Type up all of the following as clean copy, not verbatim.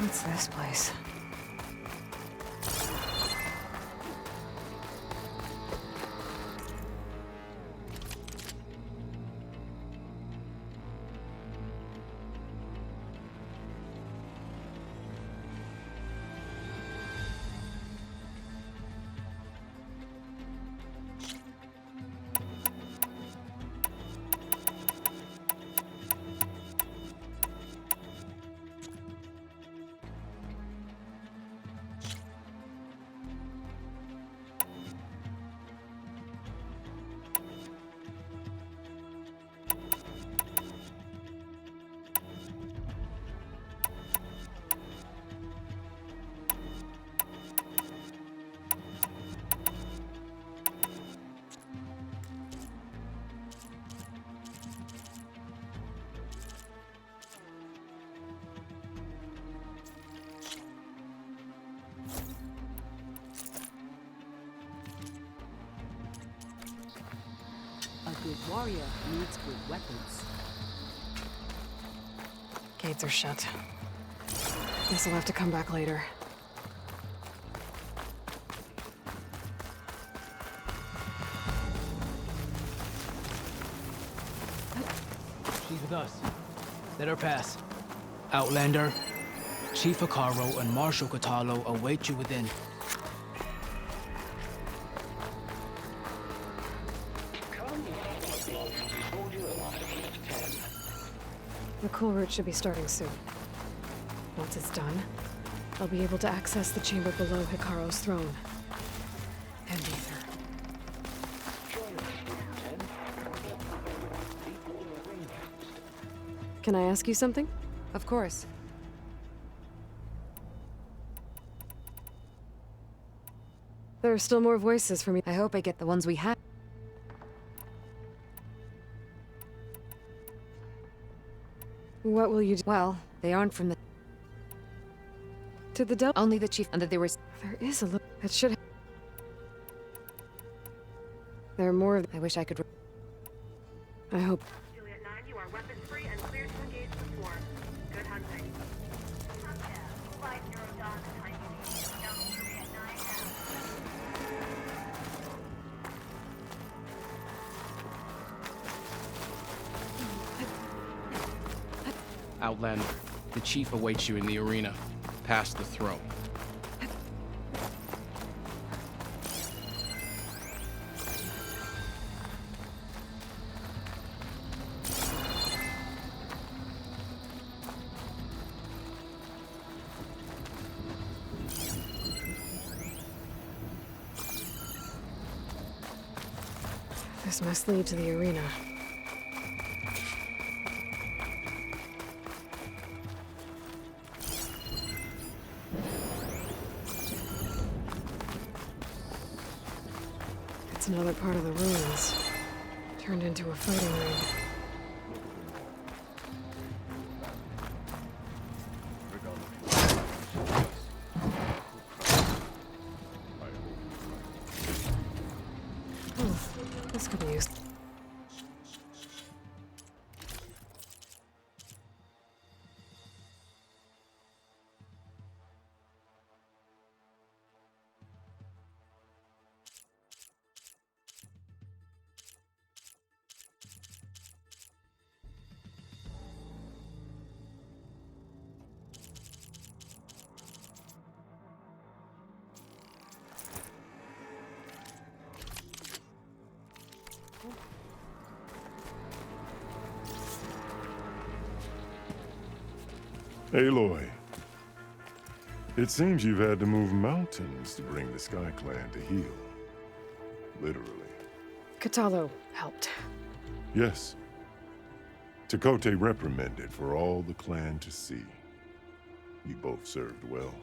What's this place? A good warrior needs good weapons. Gates are shut. Guess I'll have to come back later. She's with us. Let her pass. Outlander, Chief Hikaro and Marshal Katalo await you within. The kulrut should be starting soon. Once it's done, I'll be able to access the chamber below Hikaro's throne. And Ether. Can I ask you something? Of course. There are still more voices from me. I hope I get the ones we have. What will you do? Well, they aren't from the... To the Delta? Only the chief, and that they were... There is a little... It should... There are more of... I wish I could... I hope... Juliet 9, you are weapons free and cleared to engage the swarm. Good hunting. Outlander, the chief awaits you in the arena, past the throne. This must lead to the arena. It's another part of the ruins, turned into a fighting ring. Oh, this could be used. Aloy, it seems you've had to move mountains to bring the Sky Clan to heal. Literally. Katalo helped. Yes. Takote reprimanded for all the clan to see. You both served well.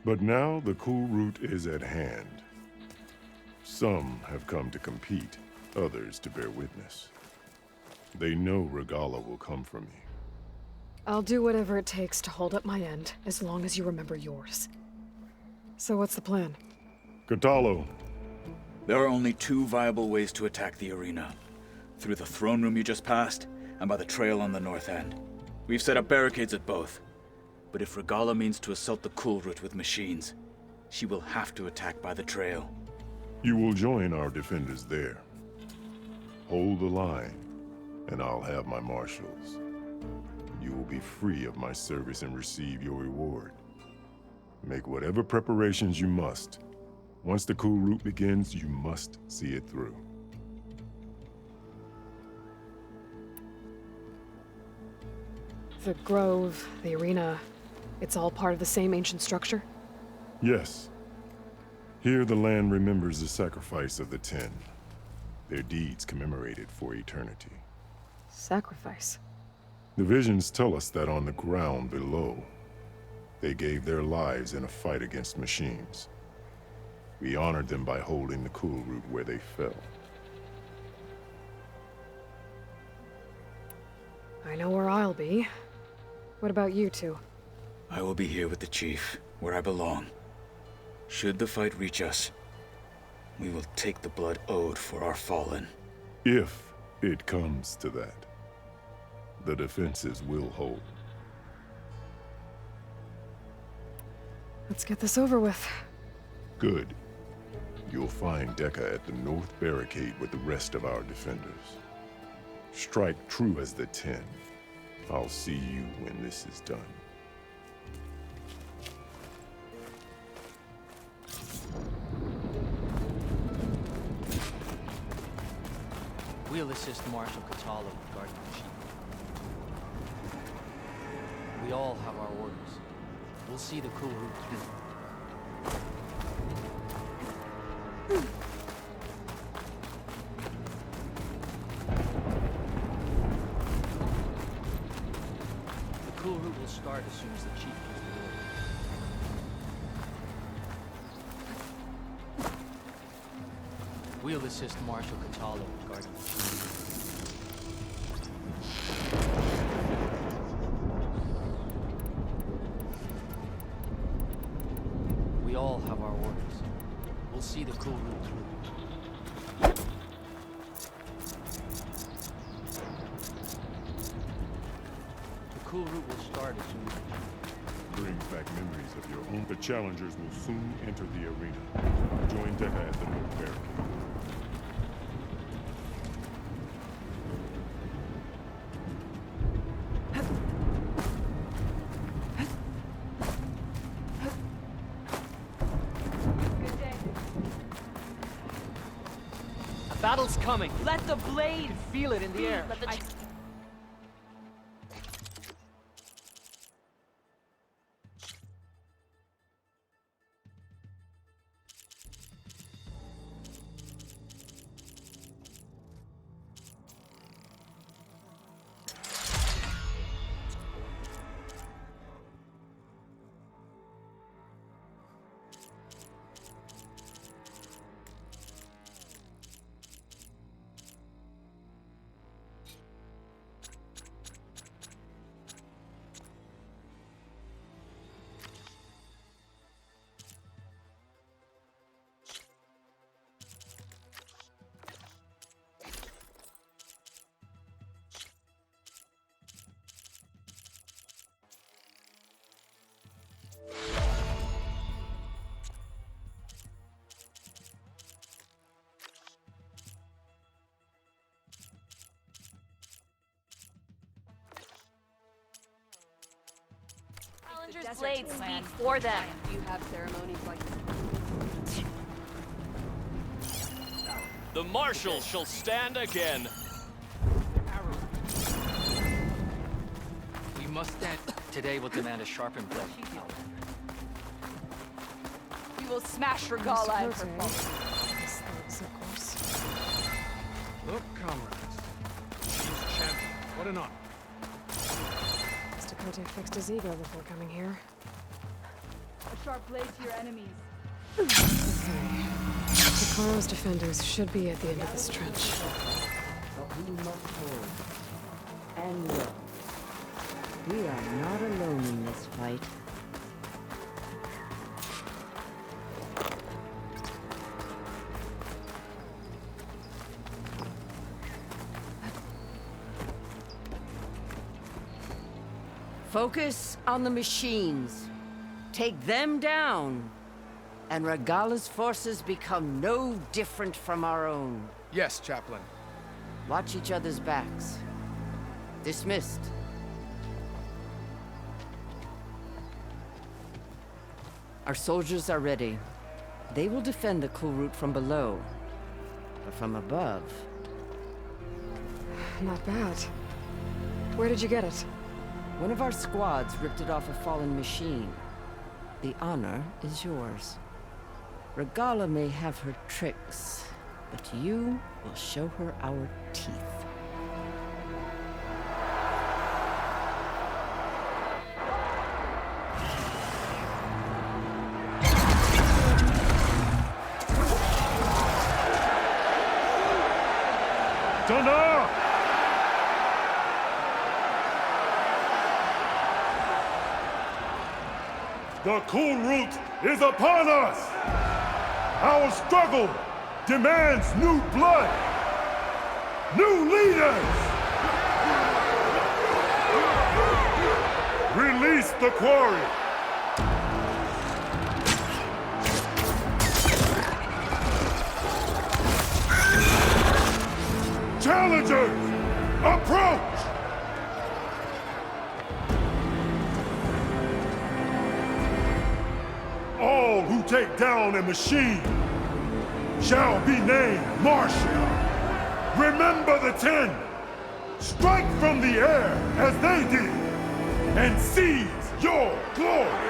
But now the kulrut is at hand. Some have come to compete, others to bear witness. They know Regala will come for me. I'll do whatever it takes to hold up my end, as long as you remember yours. So what's the plan? Katalo. There are only two viable ways to attack the arena. Through the throne room you just passed, and by the trail on the north end. We've set up barricades at both. But if Regala means to assault the kulrut with machines, she will have to attack by the trail. You will join our defenders there. Hold the line, and I'll have my marshals. You will be free of my service and receive your reward. Make whatever preparations you must. Once the kulrut begins, you must see it through. The grove, the arena, it's all part of the same ancient structure? Yes. Here the land remembers the sacrifice of the 10. Their deeds commemorated for eternity. Sacrifice? The visions tell us that on the ground below, they gave their lives in a fight against machines. We honored them by holding the kulrut where they fell. I know where I'll be. What about you two? I will be here with the chief, where I belong. Should the fight reach us, we will take the blood owed for our fallen. If it comes to that, the defenses will hold. Let's get this over with. Good. You'll find Dekka at the north barricade with the rest of our defenders. Strike true as the 10. I'll see you when this is done. We'll assist Marshal Cradle with guarding the sheep. We all have our orders. We'll see the kulrut through. The kulrut will start as soon as the chief gives the order. We'll assist Marshal Cradle with guarding the sheep. We all have our orders. We'll see the kulrut through. The kulrut will start as soon as... Brings back memories of your own. The challengers will soon enter the arena. Join Dekka at the north barricade. Battle's coming. Let the blade Feel it in the air. Let the Challengers' blades speak for them. You have ceremonies like The marshal shall stand again. We must stand. Today will demand a sharpened blade. We will smash Regala and her Suppose, followers. Yes, thanks, of course. Look, comrades. Chief's champion. What an honor. Mr. Kote fixed his ego before coming here. A sharp blade to your enemies. Okay. Hikaro's defenders should be at the end of this trench. But we must hold. And know, we are not alone in this fight. Focus on the machines. Take them down, and Regala's forces become no different from our own. Yes, Chaplain. Watch each other's backs. Dismissed. Our soldiers are ready. They will defend the kulrut from below. But from above... Not bad. Where did you get it? One of our squads ripped it off a fallen machine. The honor is yours. Regala may have her tricks, but you will show her our teeth. Nora! The kulrut is upon us! Our struggle demands new blood! New leaders! Release the quarry! Challengers, approach! All who take down a machine shall be named martial. Remember the 10. Strike from the air as they did, and seize your glory.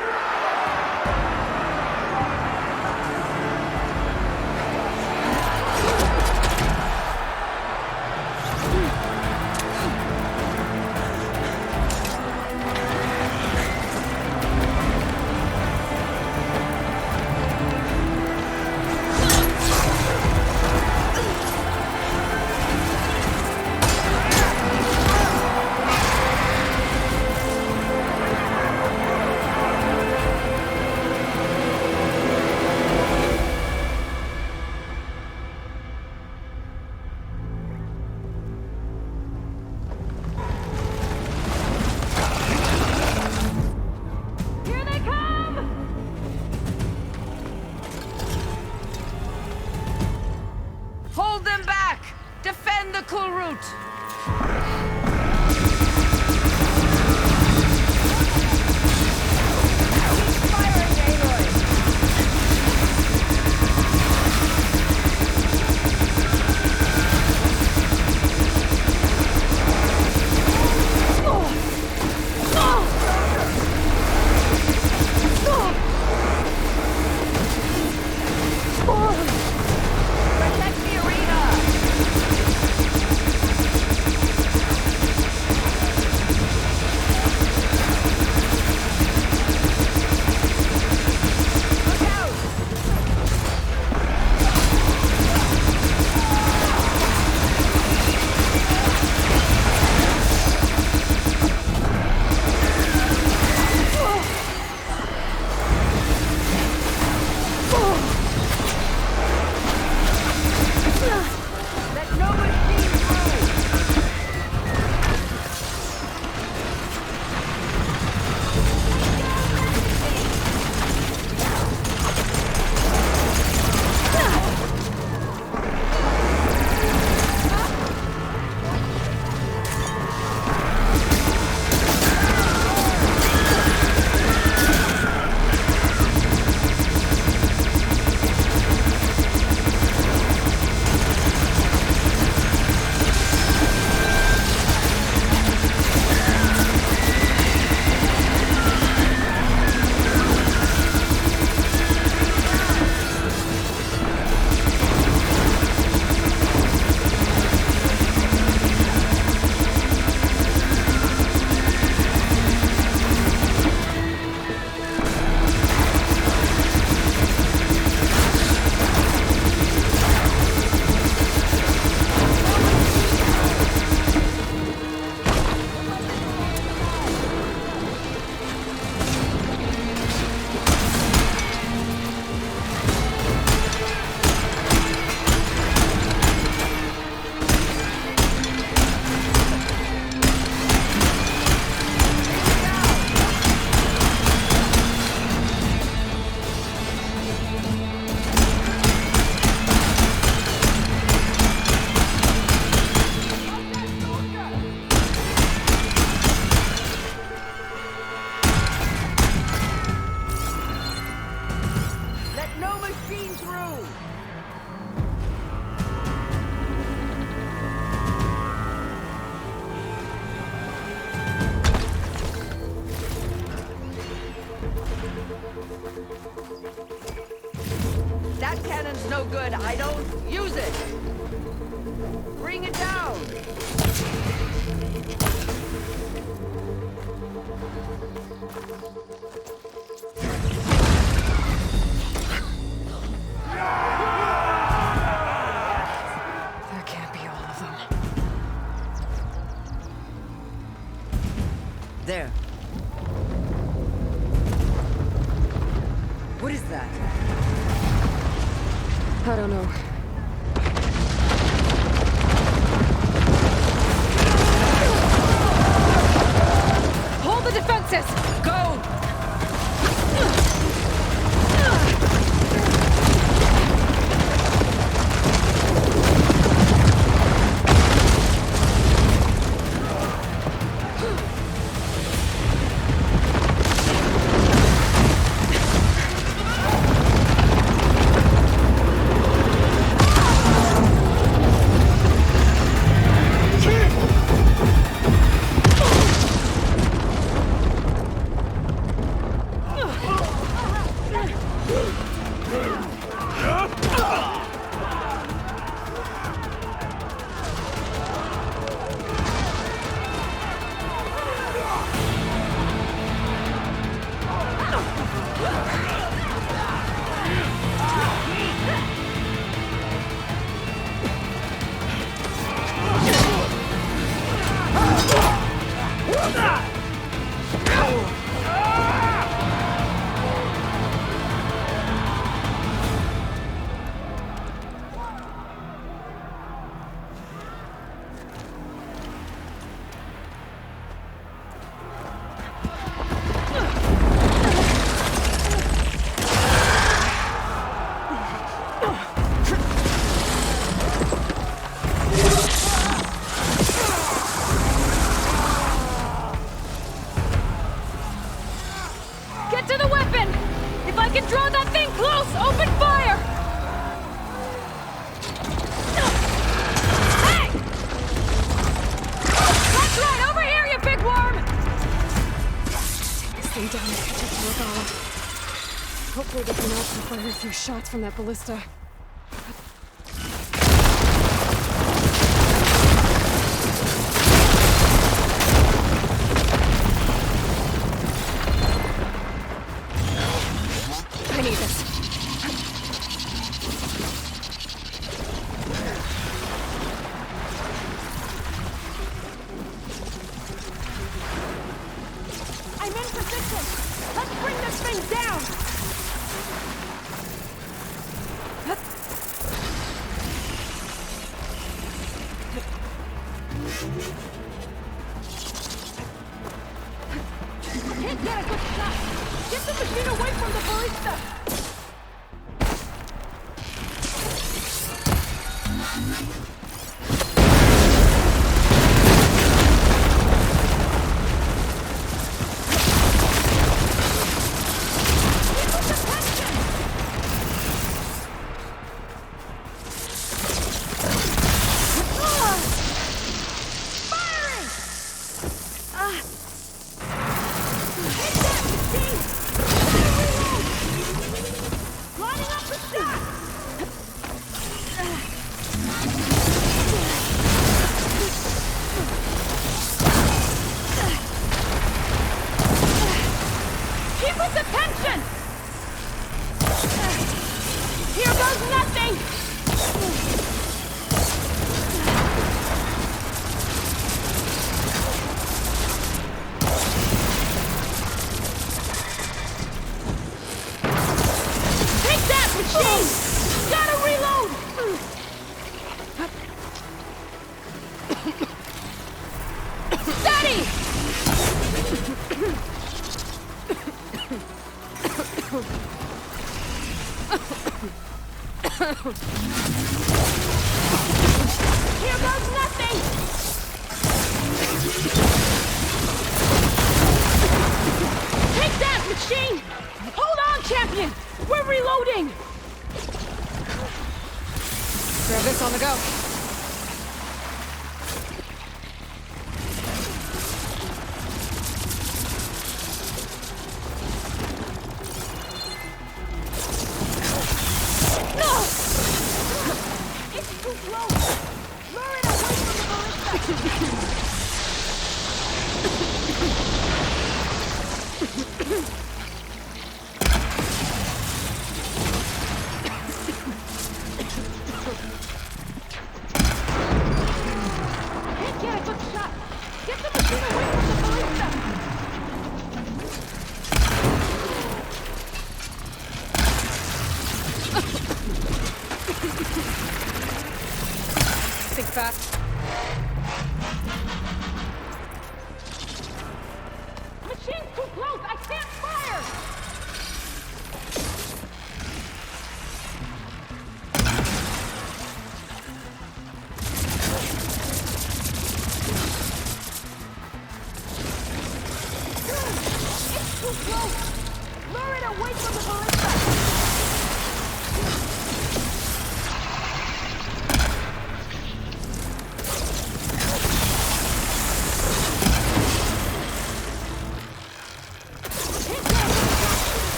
cannon's no good. I don't use it. Bring it down. There can't be all of them. There. What is that? I don't know. Hold the defenses! Go! Get to the weapon! If I can draw that thing close, open fire! Hey! That's right, over here, you big worm! Take this thing down and catch up to Regala. Hopefully they can also fire a few shots from that ballista. I need this. I'm in position! Let's bring this thing down! Can't get a good shot! Get the machine away from the ballista! Here goes nothing! Take that, machine! Hold on, champion! We're reloading! Grab this on the go. No! Can't get a good shot. Get the machine away from the ballista. Think fast. Machine's too close. I can't fire. It's too close. Lure it away from the ballista.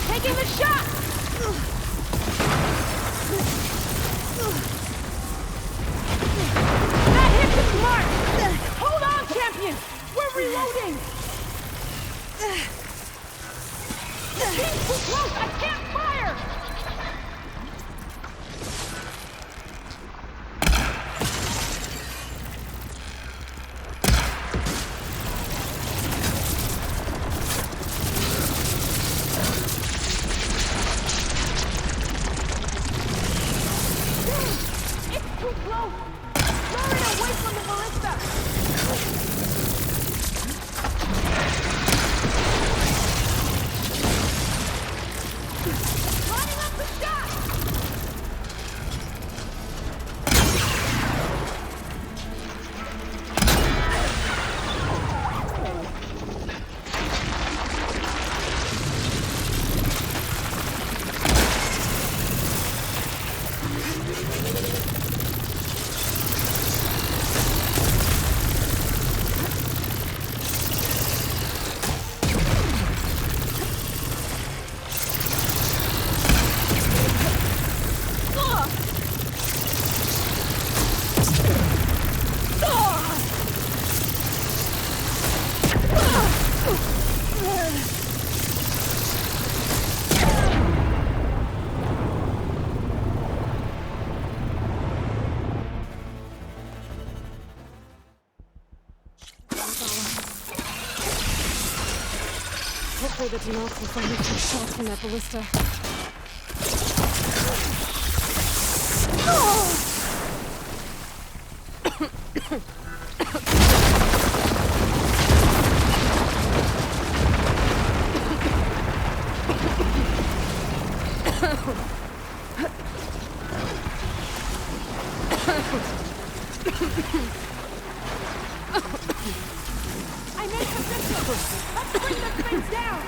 Taking the shot! That hit was smart! Hold on, champion! We're reloading! Machine's too close! I can't fire! It's too close! Lure it away from the ballista! Lining up the shot! Hopefully the T-Mox will find me some shots from that ballista. I made some distance! Let's bring this thing down!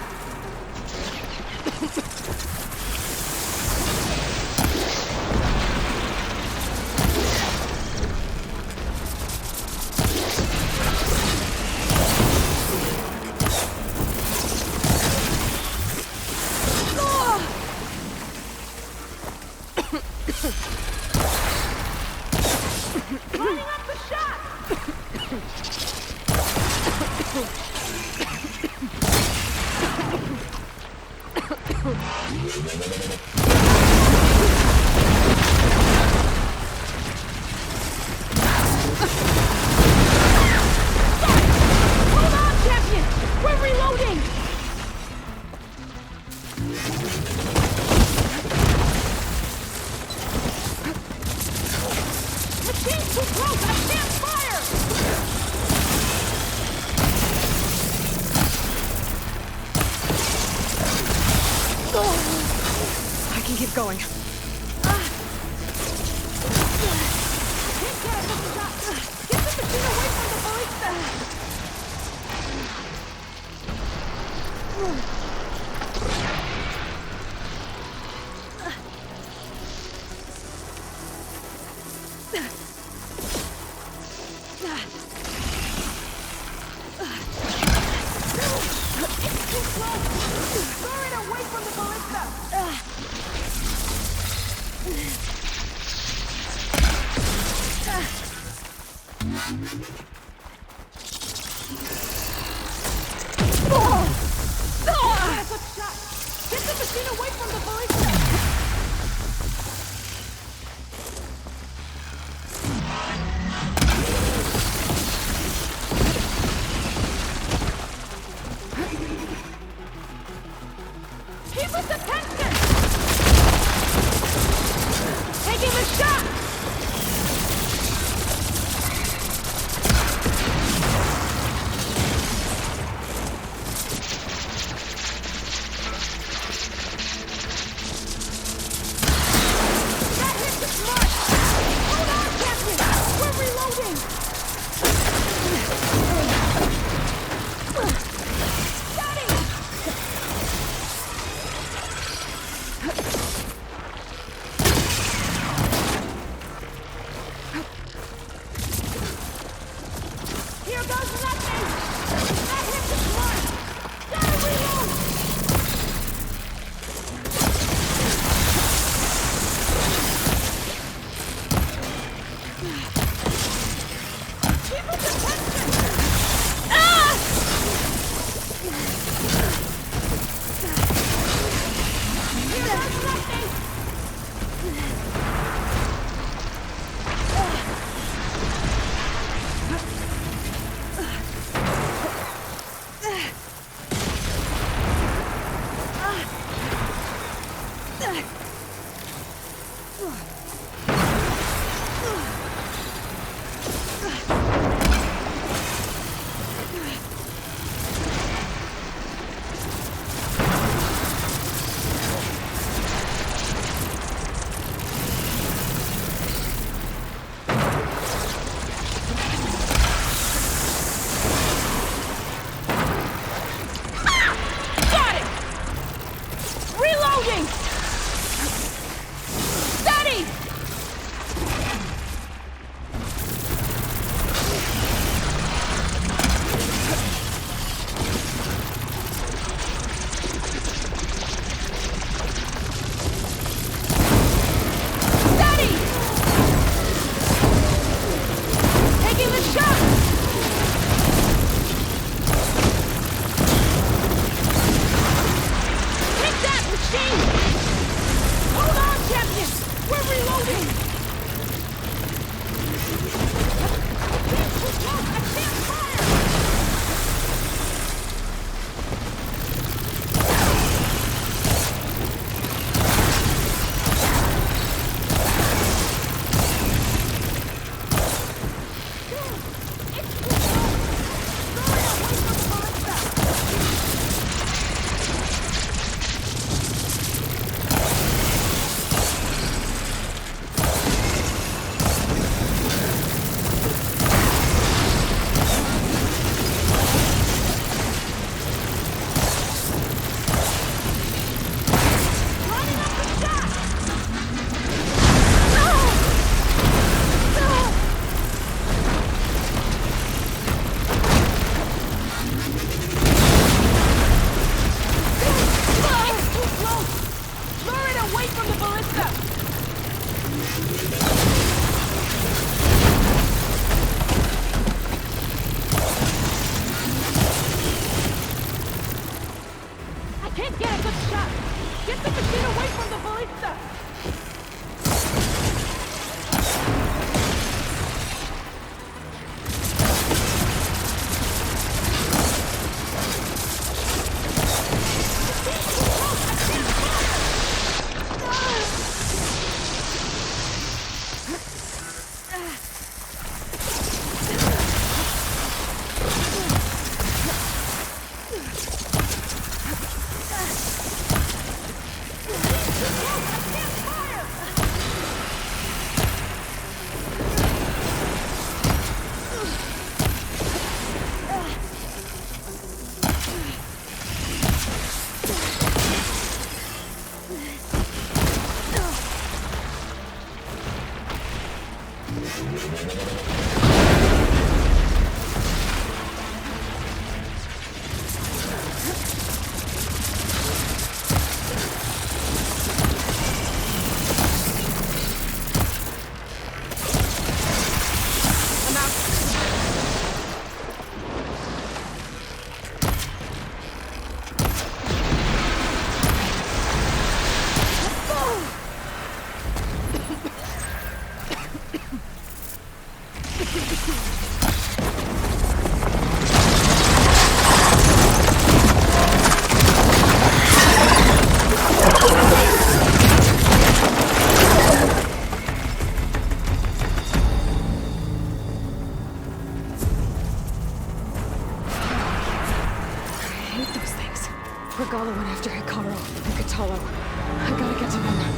Lining up the shot! Hold on, champion! We're reloading! Machine's too close! I can't fire! I can keep going. Can't get another shot! Get the machine away from the ballista! It's too close! People's attention! Taking the shot! That hit the mark! Hold on, Captain! We're reloading! Here goes nothing! That hit the mark! Gotta reload! People's attention! Ah! Here goes nothing! Got it! Reloading! Steady! Steady! Taking the shot! Take that, machine! Hold on, Captain! We're reloading! Please, too close! I can't fire! It's too close! Throw it away from the ballista! Lining up the shot! No! No! It's too close! Lure it away from the ballista! I can't get a good shot! Get the machine away from the ballista! went after Hikaru and Katalo. I gotta get to them.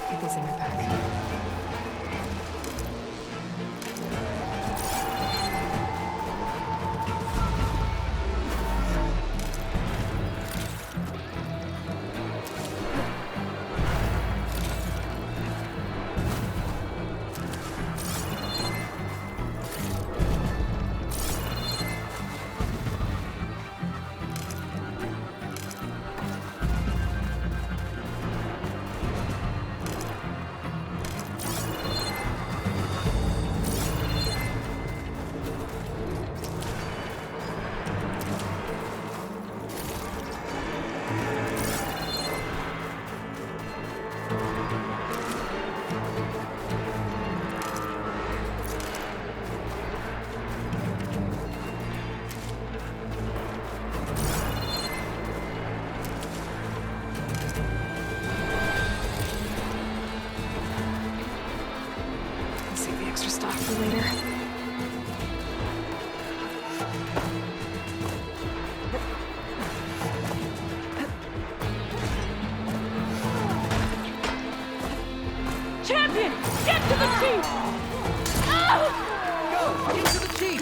Get these in your pack. Extra stock for later. Champion! Get to the chief! Go! Get to the chief!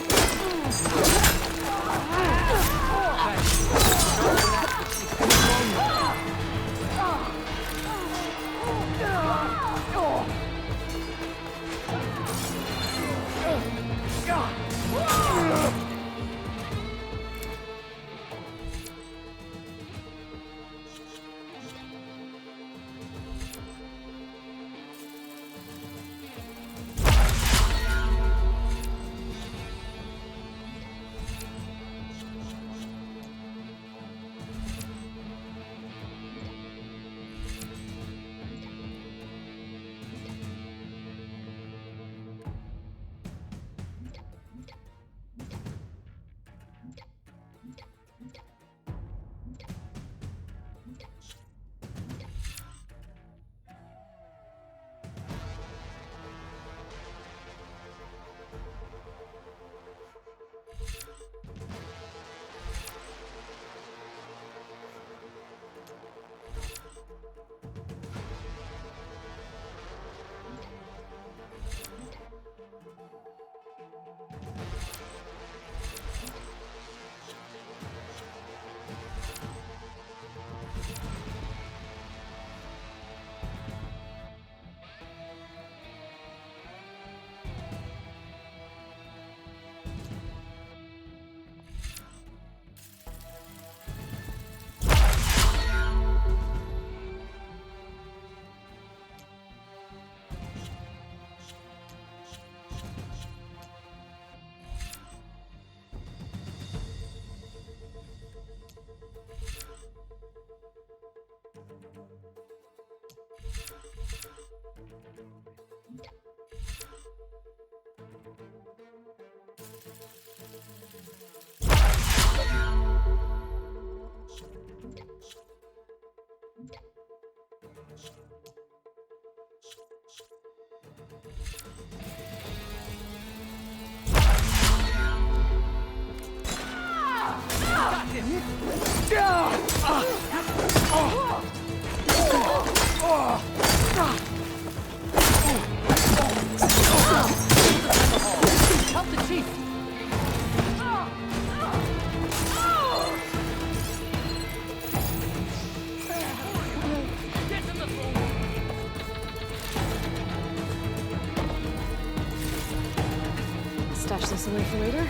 Help the chief! Stash this away for later.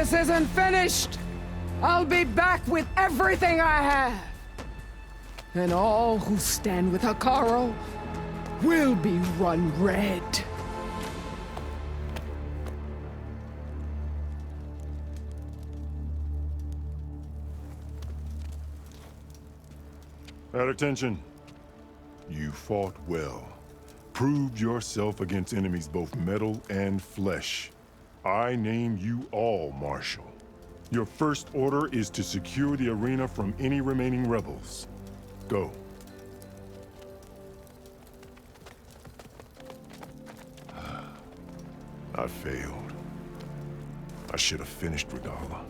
This isn't finished! I'll be back with everything I have! And all who stand with Hekarro will be run red. At attention. You fought well. Proved yourself against enemies both metal and flesh. I name you all Marshal. Your first order is to secure the arena from any remaining rebels. Go. I failed. I should have finished Regala.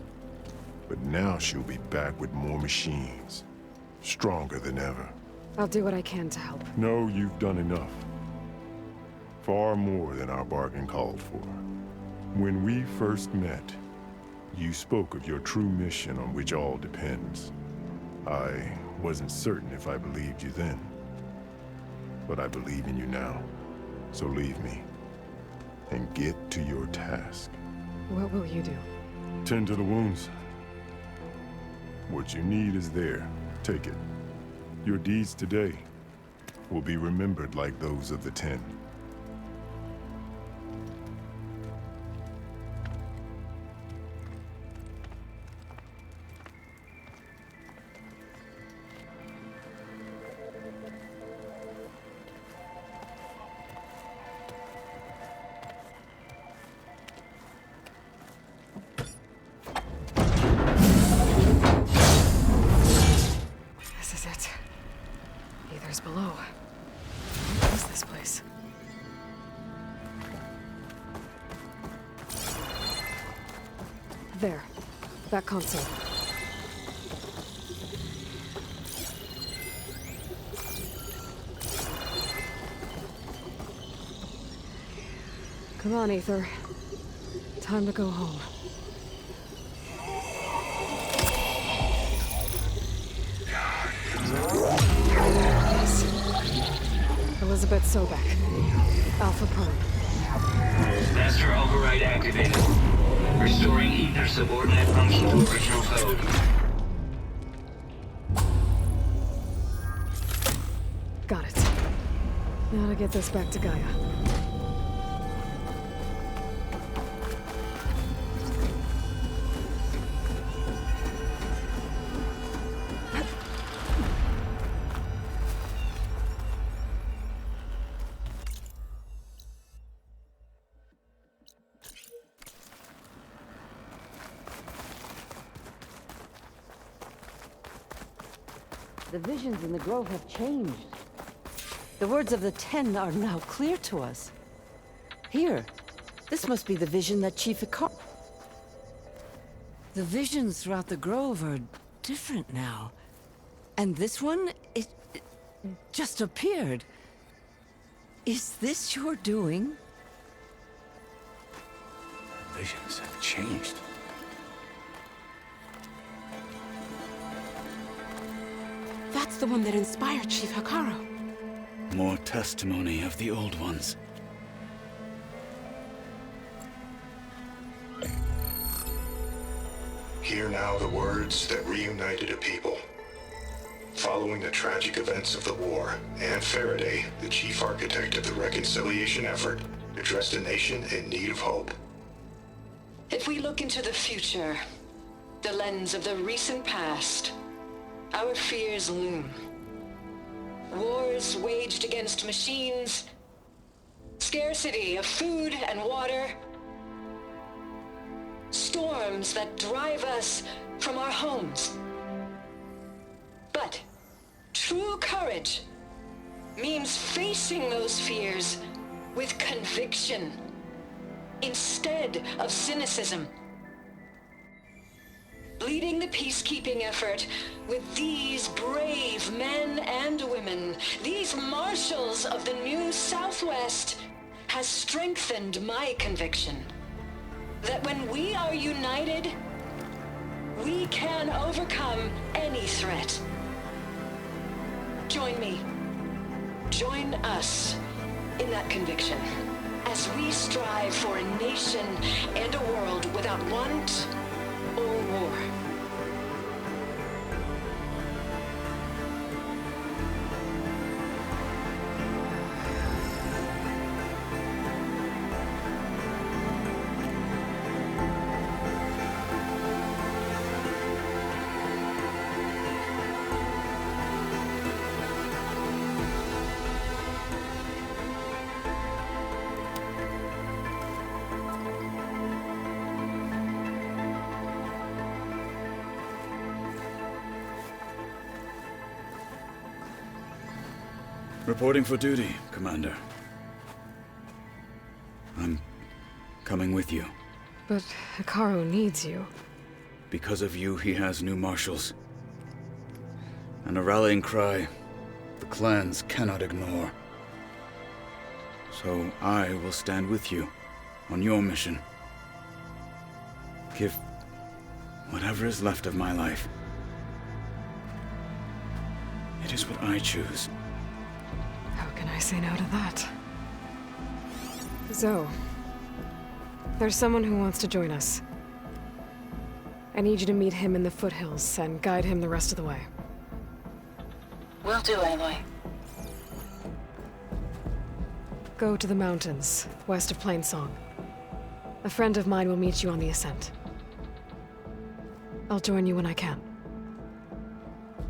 But now she'll be back with more machines. Stronger than ever. I'll do what I can to help. No, you've done enough. Far more than our bargain called for. When we first met, you spoke of your true mission on which all depends. I wasn't certain if I believed you then. But I believe in you now. So leave me. And get to your task. What will you do? Tend to the wounds. What you need is there. Take it. Your deeds today will be remembered like those of the 10. Below. What is this place? There. That console. Come on, Aether. Time to go home. Elizabeth Sobek. Alpha Prime. Master override activated. Restoring Ether subordinate function to original code. Got it. Now to get this back to Gaia. The visions in the grove have changed. The words of the 10 are now clear to us. Here, this must be the vision that Chief Hekarro... The visions throughout the grove are different now. And this one, it just appeared. Is this your doing? Visions have changed. That's the one that inspired Chief Hekarro. More testimony of the old ones. Hear now the words that reunited a people. Following the tragic events of the war, Anne Faraday, the chief architect of the reconciliation effort, addressed a nation in need of hope. If we look into the future, the lens of the recent past, our fears loom. Wars waged against machines, scarcity of food and water, storms that drive us from our homes. But true courage means facing those fears with conviction instead of cynicism. Leading the peacekeeping effort with these brave men and women, these marshals of the new Southwest, has strengthened my conviction that when we are united, we can overcome any threat. Join me. Join us in that conviction as we strive for a nation and a world without want or war. Reporting for duty, Commander. I'm coming with you. But Hikaru needs you. Because of you, he has new marshals. And a rallying cry the clans cannot ignore. So I will stand with you on your mission. Give whatever is left of my life. It is what I choose. How can I say no to that? Zoe, there's someone who wants to join us. I need you to meet him in the foothills and guide him the rest of the way. Will do, Aloy. Go to the mountains, west of Plainsong. A friend of mine will meet you on the ascent. I'll join you when I can.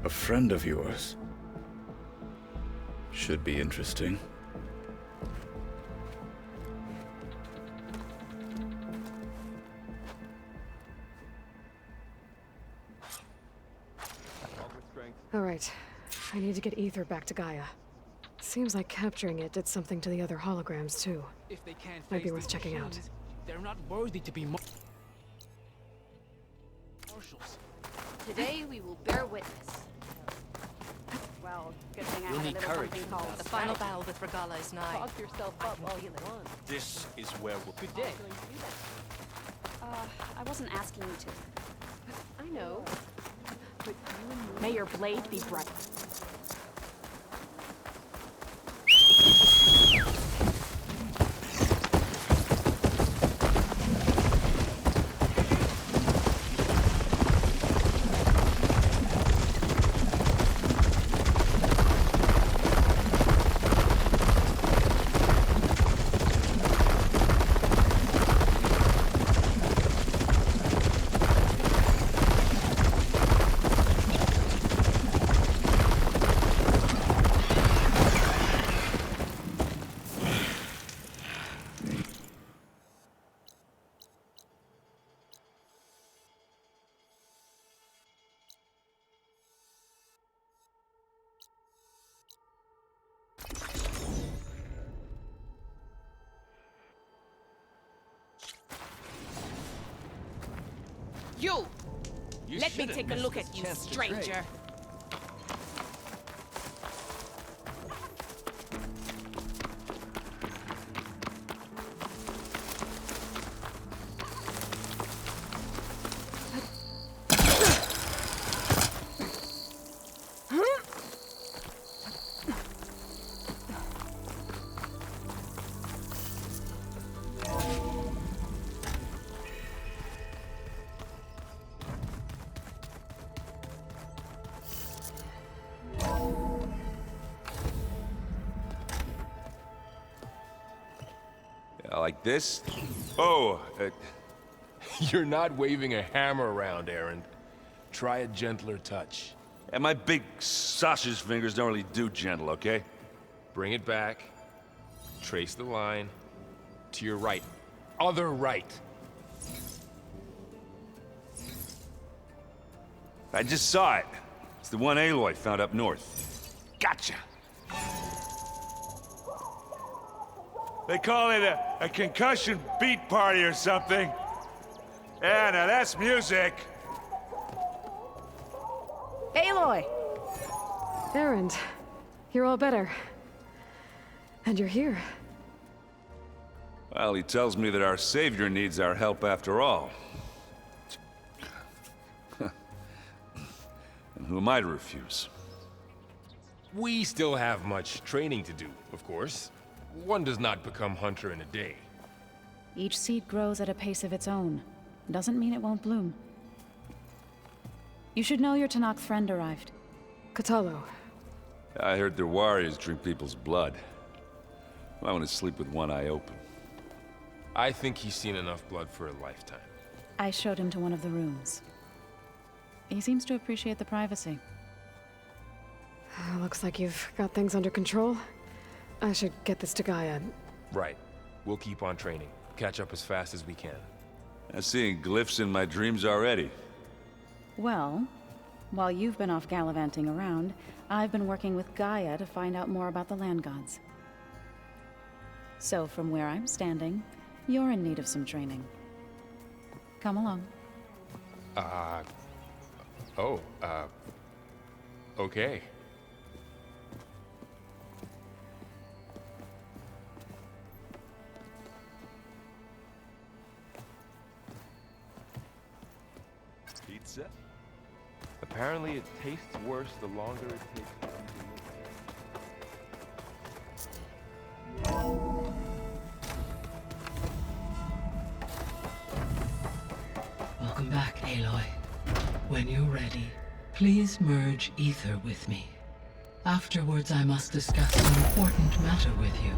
A friend of yours? Should be interesting. All right. I need to get Ether back to Gaia. Seems like capturing it did something to the other holograms, too. If they can't Might be face worth these checking out. machines, they're not worthy to be marshals. Today we will bear witness. Well, good thing I You'll have a need little courage something for called that. the Final battle with Regala is nigh. Talk yourself up all you want. This is where we'll... Good day. I wasn't asking you to. I know. But May your blade be bright. You! You Let me shouldn't take a miss look this at you, chance to stranger. trade. Like this? Oh, You're not waving a hammer around, Aaron. Try a gentler touch. and my big sausage fingers don't really do gentle, okay? Bring it back. Trace the line. To your right. Other right. I just saw it. It's the one Aloy found up north. Gotcha! They call it a concussion beat party or something. Yeah, now that's music. Aloy! Erend, you're all better. And you're here. Well, he tells me that our savior needs our help after all. And who am I to refuse? We still have much training to do, of course. One does not become hunter in a day. Each seed grows at a pace of its own. Doesn't mean it won't bloom. You should know your Tanakh friend arrived. Katalo. I heard their warriors drink people's blood. I want to sleep with one eye open. I think he's seen enough blood for a lifetime. I showed him to one of the rooms. He seems to appreciate the privacy. Looks like you've got things under control. I should get this to Gaia. Right. We'll keep on training. Catch up as fast as we can. I'm seeing glyphs in my dreams already. Well, while you've been off gallivanting around, I've been working with Gaia to find out more about the land gods. So from where I'm standing, you're in need of some training. Come along. Okay. Pizza? Apparently it tastes worse the longer it takes to deliver. Welcome back, Aloy. When you're ready, please merge ether with me. Afterwards, I must discuss an important matter with you.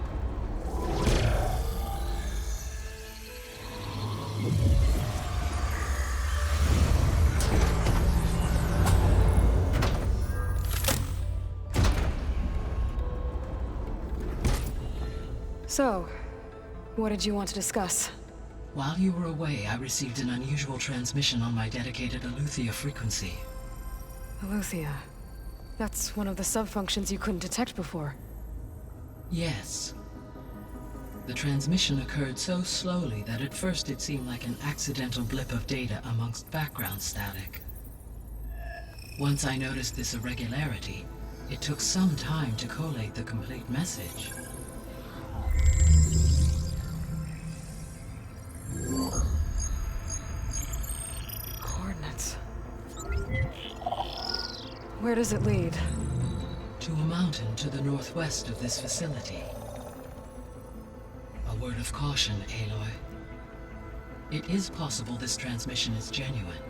So, what did you want to discuss? While you were away, I received an unusual transmission on my dedicated Aletheia frequency. Aletheia. That's one of the sub-functions you couldn't detect before. Yes. The transmission occurred so slowly that at first it seemed like an accidental blip of data amongst background static. Once I noticed this irregularity, it took some time to collate the complete message. Coordinates. Where does it lead? To a mountain to the northwest of this facility. A word of caution, Aloy. It is possible this transmission is genuine.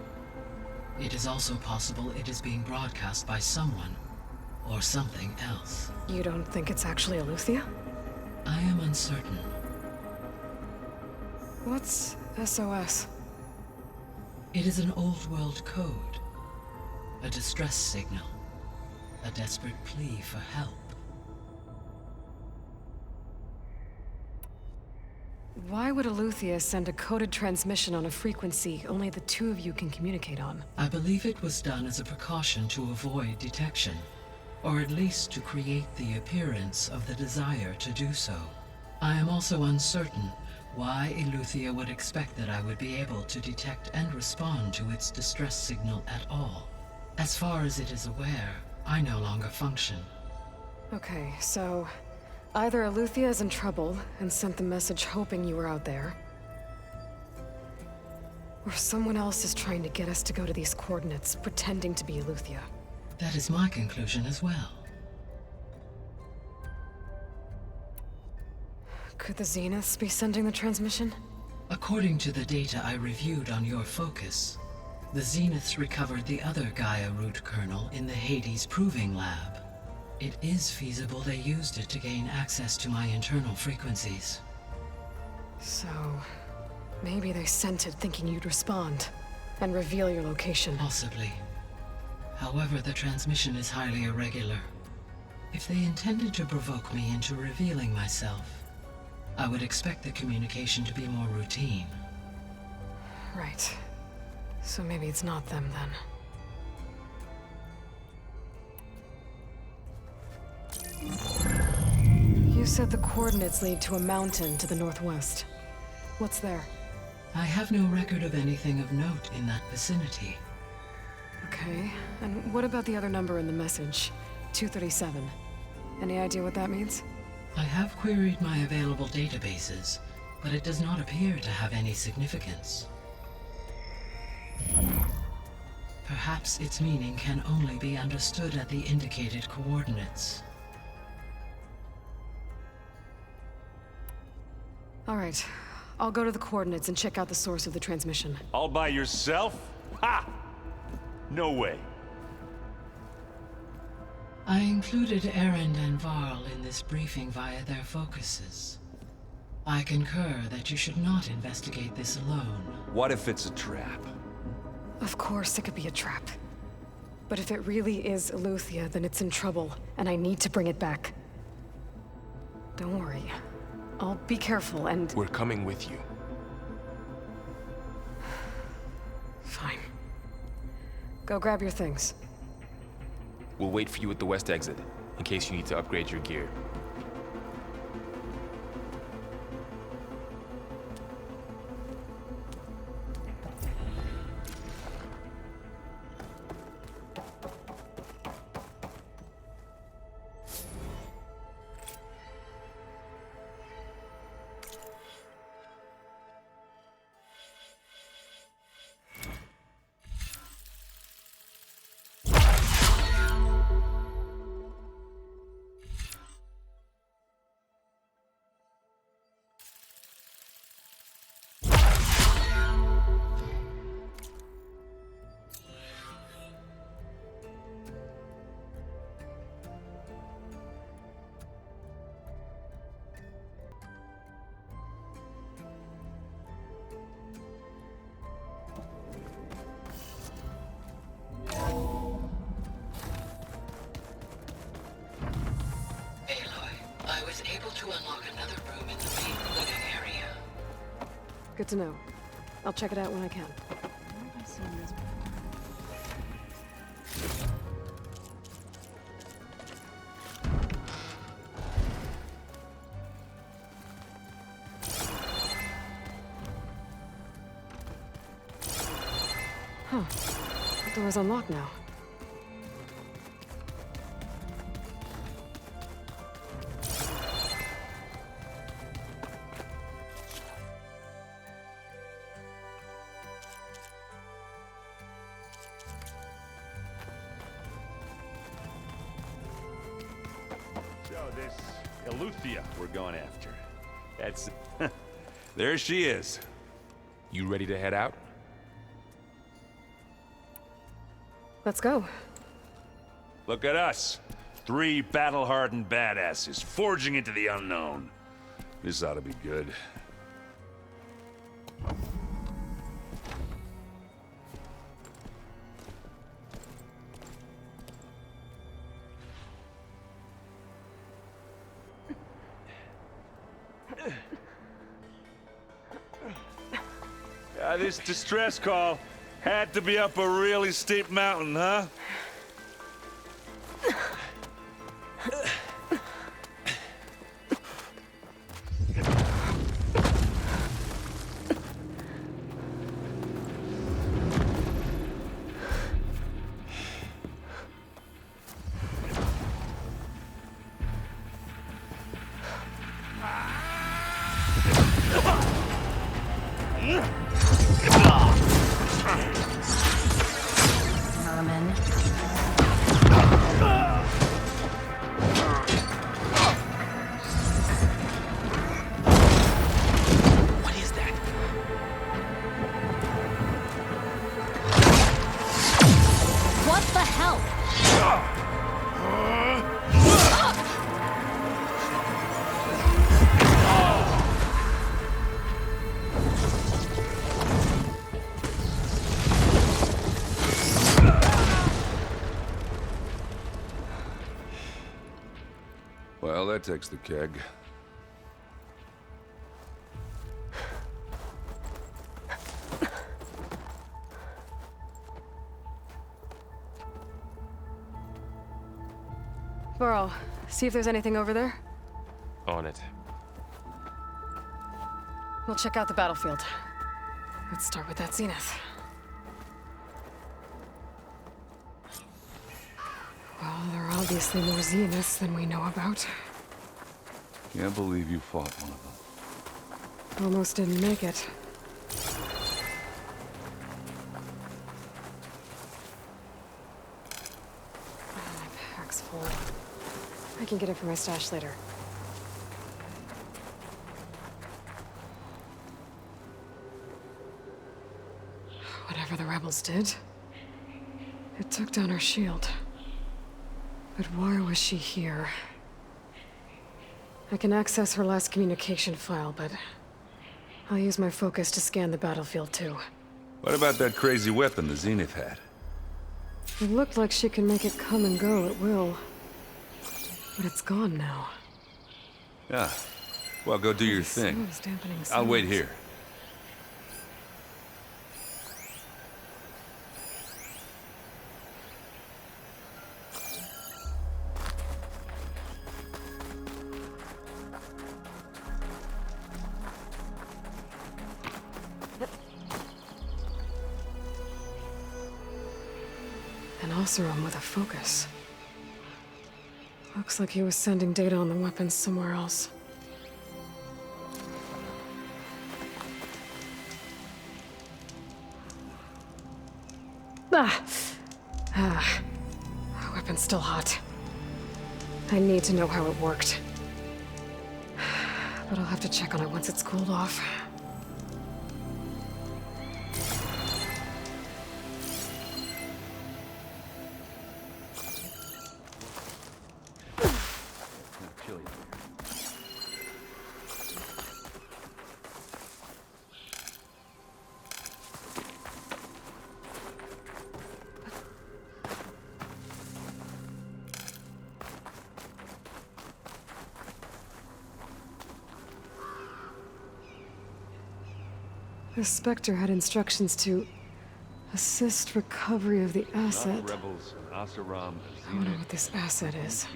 It is also possible it is being broadcast by someone or something else. You don't think it's actually Aletheia? I am uncertain. What's SOS? It is an old world code. A distress signal. A desperate plea for help. Why would Aletheia send a coded transmission on a frequency only the two of you can communicate on? I believe it was done as a precaution to avoid detection, or at least to create the appearance of the desire to do so. I am also uncertain why Aletheia would expect that I would be able to detect and respond to its distress signal at all. As far as it is aware, I no longer function. Okay, so either Aletheia is in trouble and sent the message hoping you were out there, or someone else is trying to get us to go to these coordinates, pretending to be Aletheia. That is my conclusion as well. Could the Zeniths be sending the transmission? According to the data I reviewed on your focus, the Zeniths recovered the other Gaia root kernel in the Hades Proving Lab. It is feasible they used it to gain access to my internal frequencies. So, maybe they sent it thinking you'd respond and reveal your location. Possibly. However, the transmission is highly irregular. If they intended to provoke me into revealing myself, I would expect the communication to be more routine. Right. So maybe it's not them then. You said the coordinates lead to a mountain to the northwest. What's there? I have no record of anything of note in that vicinity. Okay, and what about the other number in the message? 237. Any idea what that means? I have queried my available databases, but it does not appear to have any significance. Perhaps its meaning can only be understood at the indicated coordinates. All right, I'll go to the coordinates and check out the source of the transmission. All by yourself? Ha! No way. I included Erend and Varl in this briefing via their focuses. I concur that you should not investigate this alone. What if it's a trap? Of course it could be a trap. But if it really is Aleuther, then it's in trouble, and I need to bring it back. Don't worry. I'll be careful and... We're coming with you. Fine. Go grab your things. We'll wait for you at the west exit, in case you need to upgrade your gear. Aloy, I was able to unlock another room in the main living area. Good to know. I'll check it out when I can. Huh. The door's unlocked now. So this Aloy we're going after. That's... there she is. You ready to head out? Let's go. Look at us. 3 battle-hardened badasses forging into the unknown. This ought to be good. This distress call had to be up a really steep mountain, huh? Well, that takes the keg. Varl, see if there's anything over there. On it. We'll check out the battlefield. Let's start with that zenith. Well, there are obviously more zeniths than we know about. Can't believe you fought one of them. Almost didn't make it. My pack's full. I can get it from my stash later. Whatever the rebels did, It took down her shield. But why was she here? I can access her last communication file, but I'll use my focus to scan the battlefield too. What about that crazy weapon the Zenith had? It looked like she can make it come and go at will. But it's gone now. Yeah. Well, go do your thing. I'll wait here. An Oseram with a focus. Looks like he was sending data on the weapons somewhere else. Weapon's still hot. I need to know how it worked. But I'll have to check on it once it's cooled off. The Spectre had instructions to assist recovery of the asset. Rebels, Oseram, I wonder what this asset is.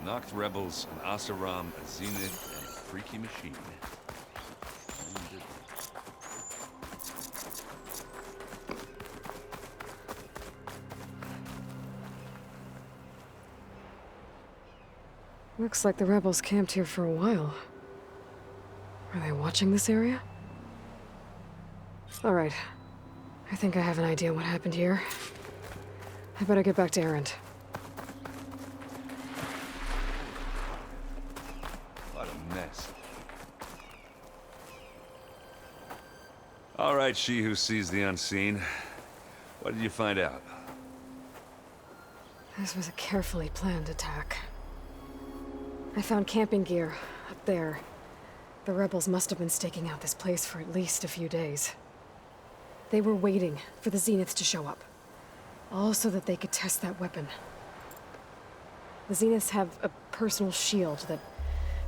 Knocked rebels, an Oseram, a Zenith, and a freaky machine. Looks like the rebels camped here for a while. Are they watching this area? All right. I think I have an idea what happened here. I better get back to Erend. What a mess. All right, she who sees the unseen. What did you find out? This was a carefully planned attack. I found camping gear up there. The rebels must have been staking out this place for at least a few days. They were waiting for the Zeniths to show up. All so that they could test that weapon. The Zeniths have a personal shield that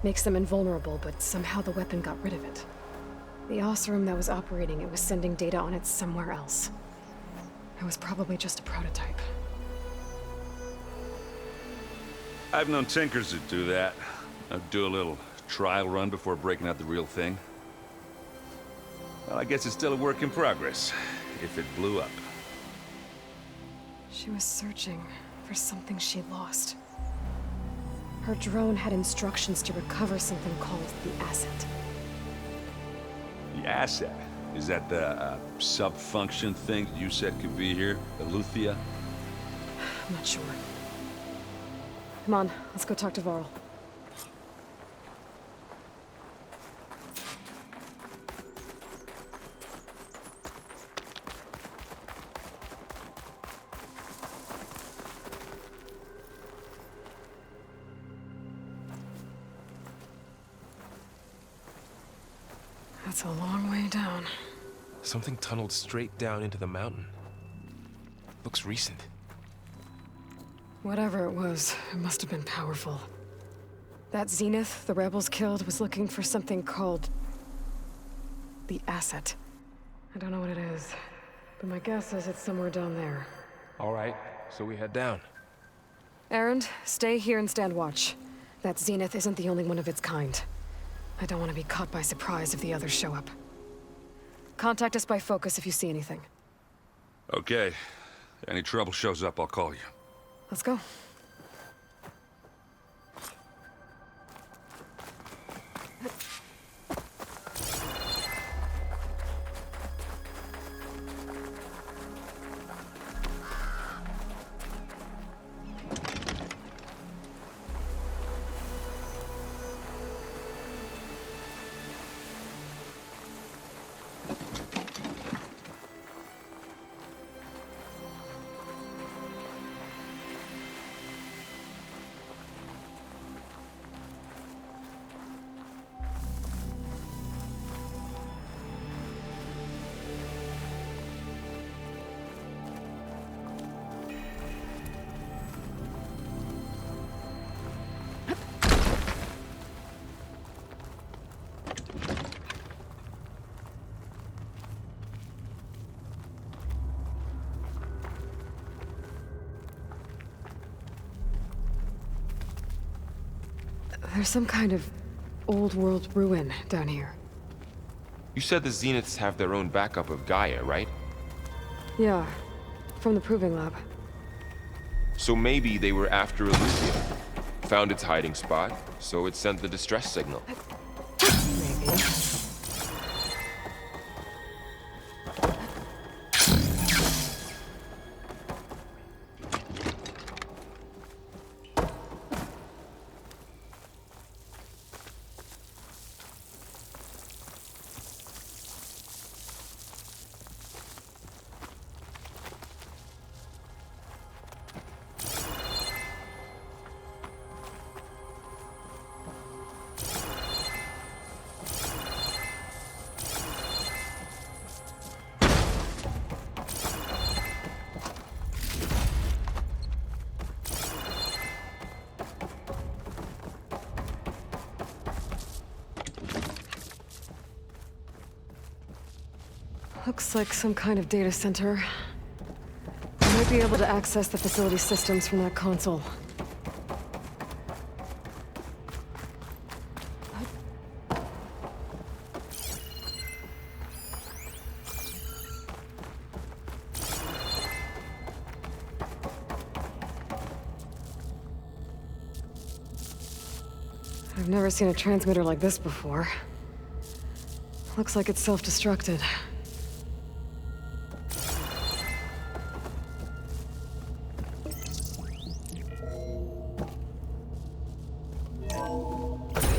makes them invulnerable, but somehow the weapon got rid of it. The Oseram that was operating it was sending data on it somewhere else. It was probably just a prototype. I've known tinkers that do that. I'd do a little trial run before breaking out the real thing. Well, I guess it's still a work in progress, if it blew up. She was searching for something she lost. Her drone had instructions to recover something called the asset. The asset? Is that the sub-function thing that you said could be here? The Luthia? I'm not sure. Come on, let's go talk to Varl. That's a long way down. Something tunneled straight down into the mountain. Looks recent. Whatever it was, it must have been powerful. That Zenith the rebels killed was looking for something called the asset. I don't know what it is, but my guess is it's somewhere down there. All right, so we head down. Erend, stay here and stand watch. That Zenith isn't the only one of its kind. I don't want to be caught by surprise if the others show up. Contact us by focus if you see anything. Okay. Any trouble shows up, I'll call you. Let's go. There's some kind of old-world ruin down here. You said the Zeniths have their own backup of Gaia, right? Yeah, from the proving lab. So maybe they were after Elysium. Found its hiding spot, so it sent the distress signal. Maybe. Looks like some kind of data center. I might be able to access the facility systems from that console. I've never seen a transmitter like this before. Looks like it's self-destructed.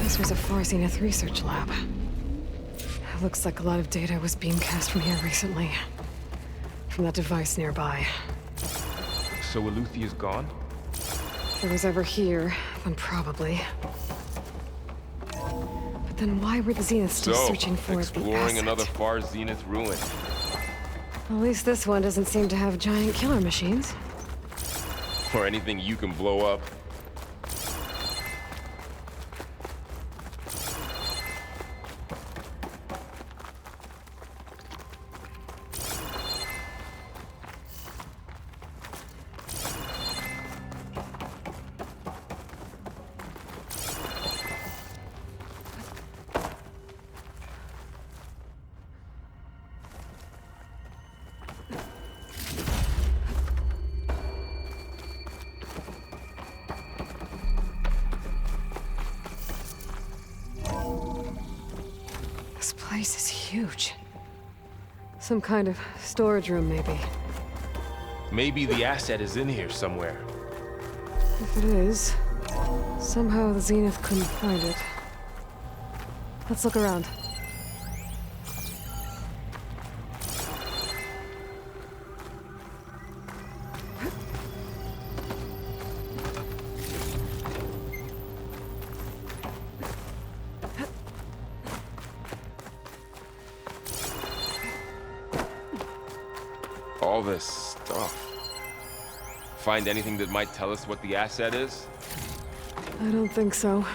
This was a Far Zenith research lab. It looks like a lot of data was beamcast from here recently. From that device nearby. So Eluthia's gone? If it was ever here, then probably. But then why were the Zeniths still searching for the exploring asset? another Far Zenith ruin. At least this one doesn't seem to have giant killer machines. Or anything you can blow up. This place is huge. Some kind of storage room, maybe. Maybe the asset is in here somewhere. If it is, somehow the Zenith couldn't find it. Let's look around. all this stuff. Find anything that might tell us what the asset is? I don't think so.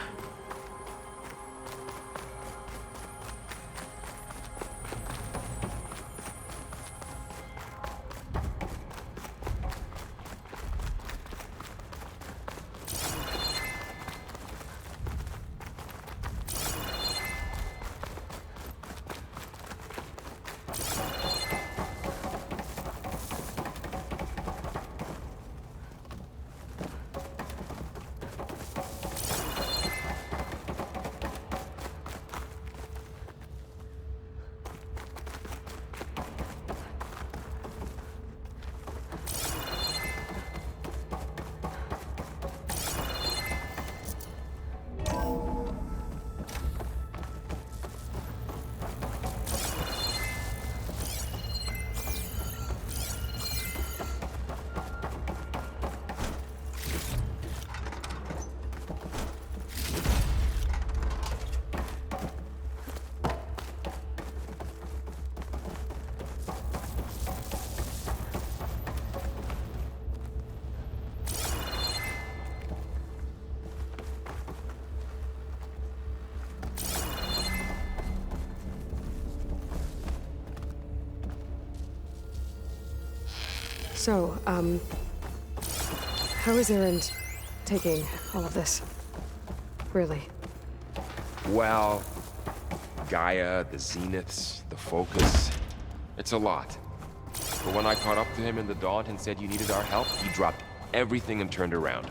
So, how is Erend taking all of this? Really? Well, Gaia, the Zeniths, the Focus. It's a lot. But when I caught up to him in the Dawn and said you needed our help, he dropped everything and turned around.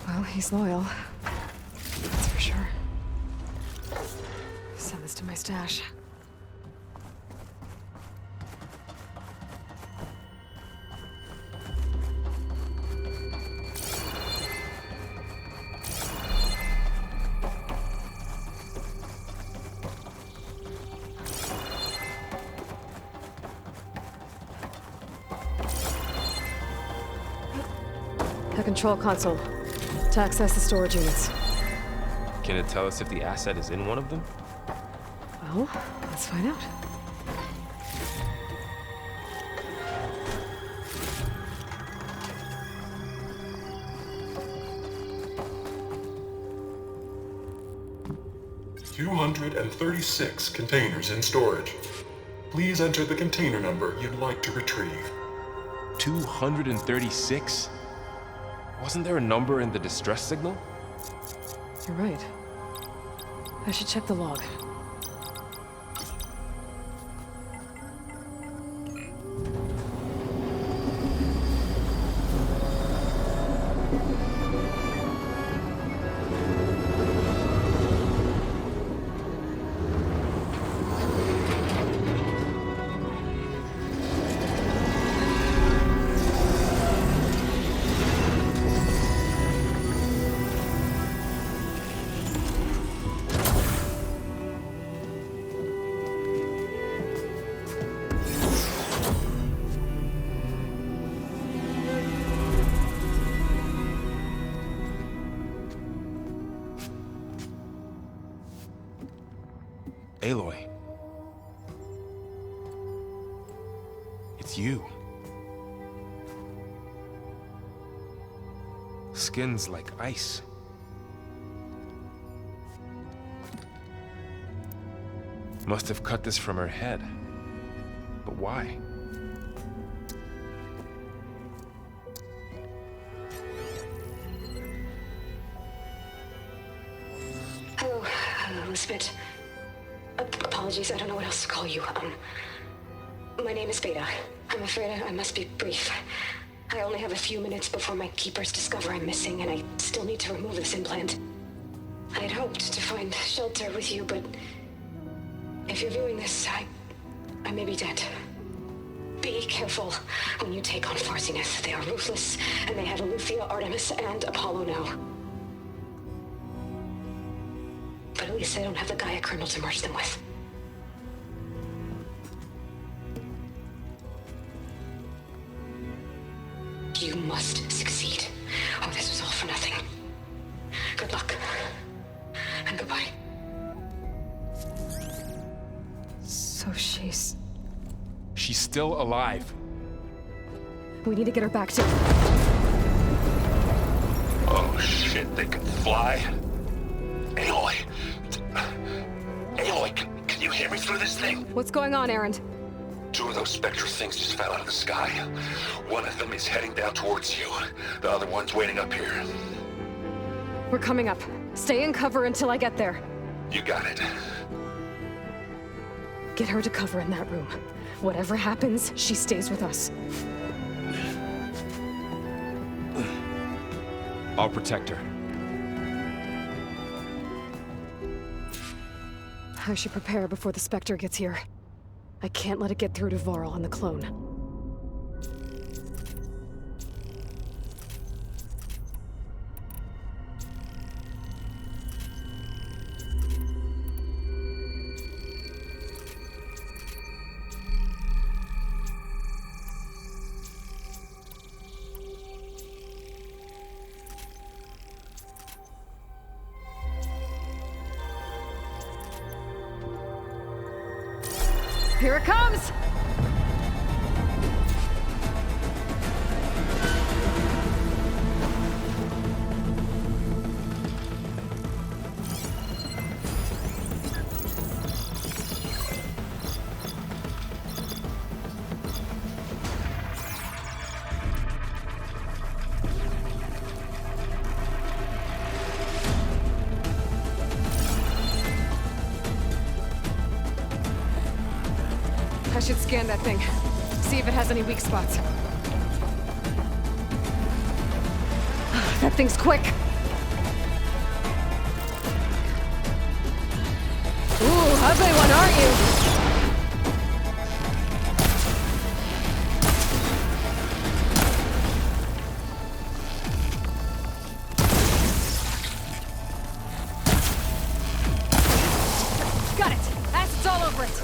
Well, he's loyal. That's for sure. Send this to my stash. The control console. To access the storage units. Can it tell us if the asset is in one of them? Well, let's find out. $236 containers in storage. Please enter the container number you'd like to retrieve. 236? Wasn't there a number in the distress signal? You're right. I should check the log. Aloy. It's you. Skin's like ice. Must have cut this from her head. But why? Hello, Elizabeth. Apologies, I don't know what else to call you. My name is Beta. I'm afraid I must be brief. I only have a few minutes before my keepers discover I'm missing, and I still need to remove this implant. I had hoped to find shelter with you, but if you're viewing this, I may be dead. Be careful when you take on Far Zenith. They are ruthless, and they have Aletheia, Artemis, and Apollo now. But at least they don't have the Gaia kernel to merge them with. You must succeed, or this was all for nothing. Good luck. And goodbye. So she's still alive. We need to get her back to... Oh shit, they can fly? Aloy! Aloy, can you hear me through this thing? What's going on, Erend? 2 of those spectral things just fell out of the sky. One of them is heading down towards you. The other one's waiting up here. We're coming up. Stay in cover until I get there. You got it. Get her to cover in that room. Whatever happens, she stays with us. I'll protect her. I should prepare before the Spectre gets here. I can't let it get through to Varl and the clone. Here it comes! I should scan that thing. See if it has any weak spots. That thing's quick! Ooh, ugly one, aren't you? Got it! Acid's all over it!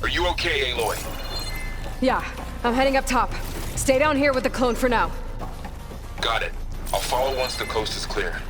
Are you okay, Aloy? Yeah, I'm heading up top. Stay down here with the clone for now. Got it. I'll follow once the coast is clear.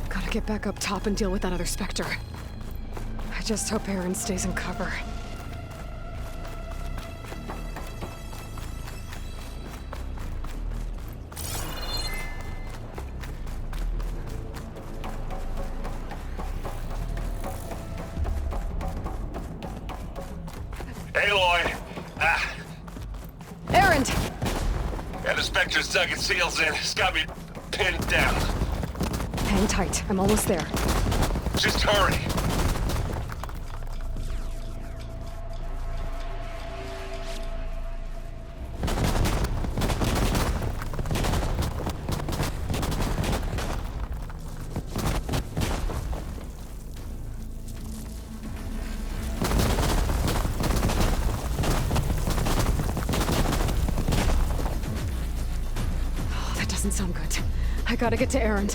Gotta get back up top and deal with that other Spectre. I just hope Aaron stays in cover. Aloy! Aaron! Yeah, the Spectre's dug its heels in. It's got me pinned down. Hang tight. I'm almost there. Just hurry. Oh, that doesn't sound good. I gotta get to Aaron.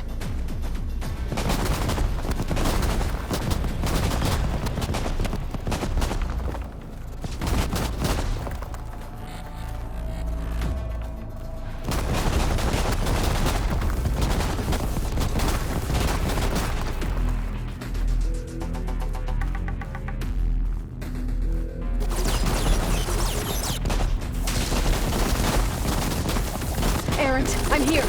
Aaron, I'm here.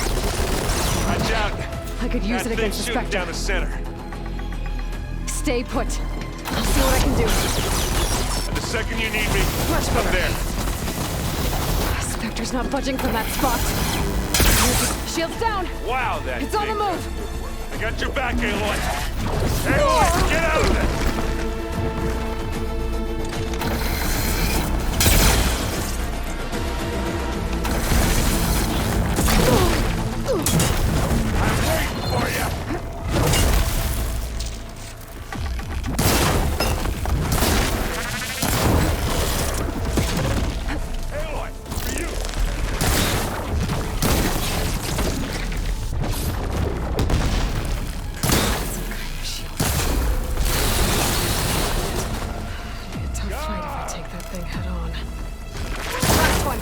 Watch out. I could use it against the shooting Spectre. down the center. Stay put. I'll see what I can do. And the second you need me, Much I'm better. there. Spectre's not budging from that spot. Shields down. Wow, that It's on the thing move. does good work. I got your back, Aloy. Aloy, get out of there! I'm waiting for you! Aloy, for you! Be a tough fight if I take that thing head on. Last one.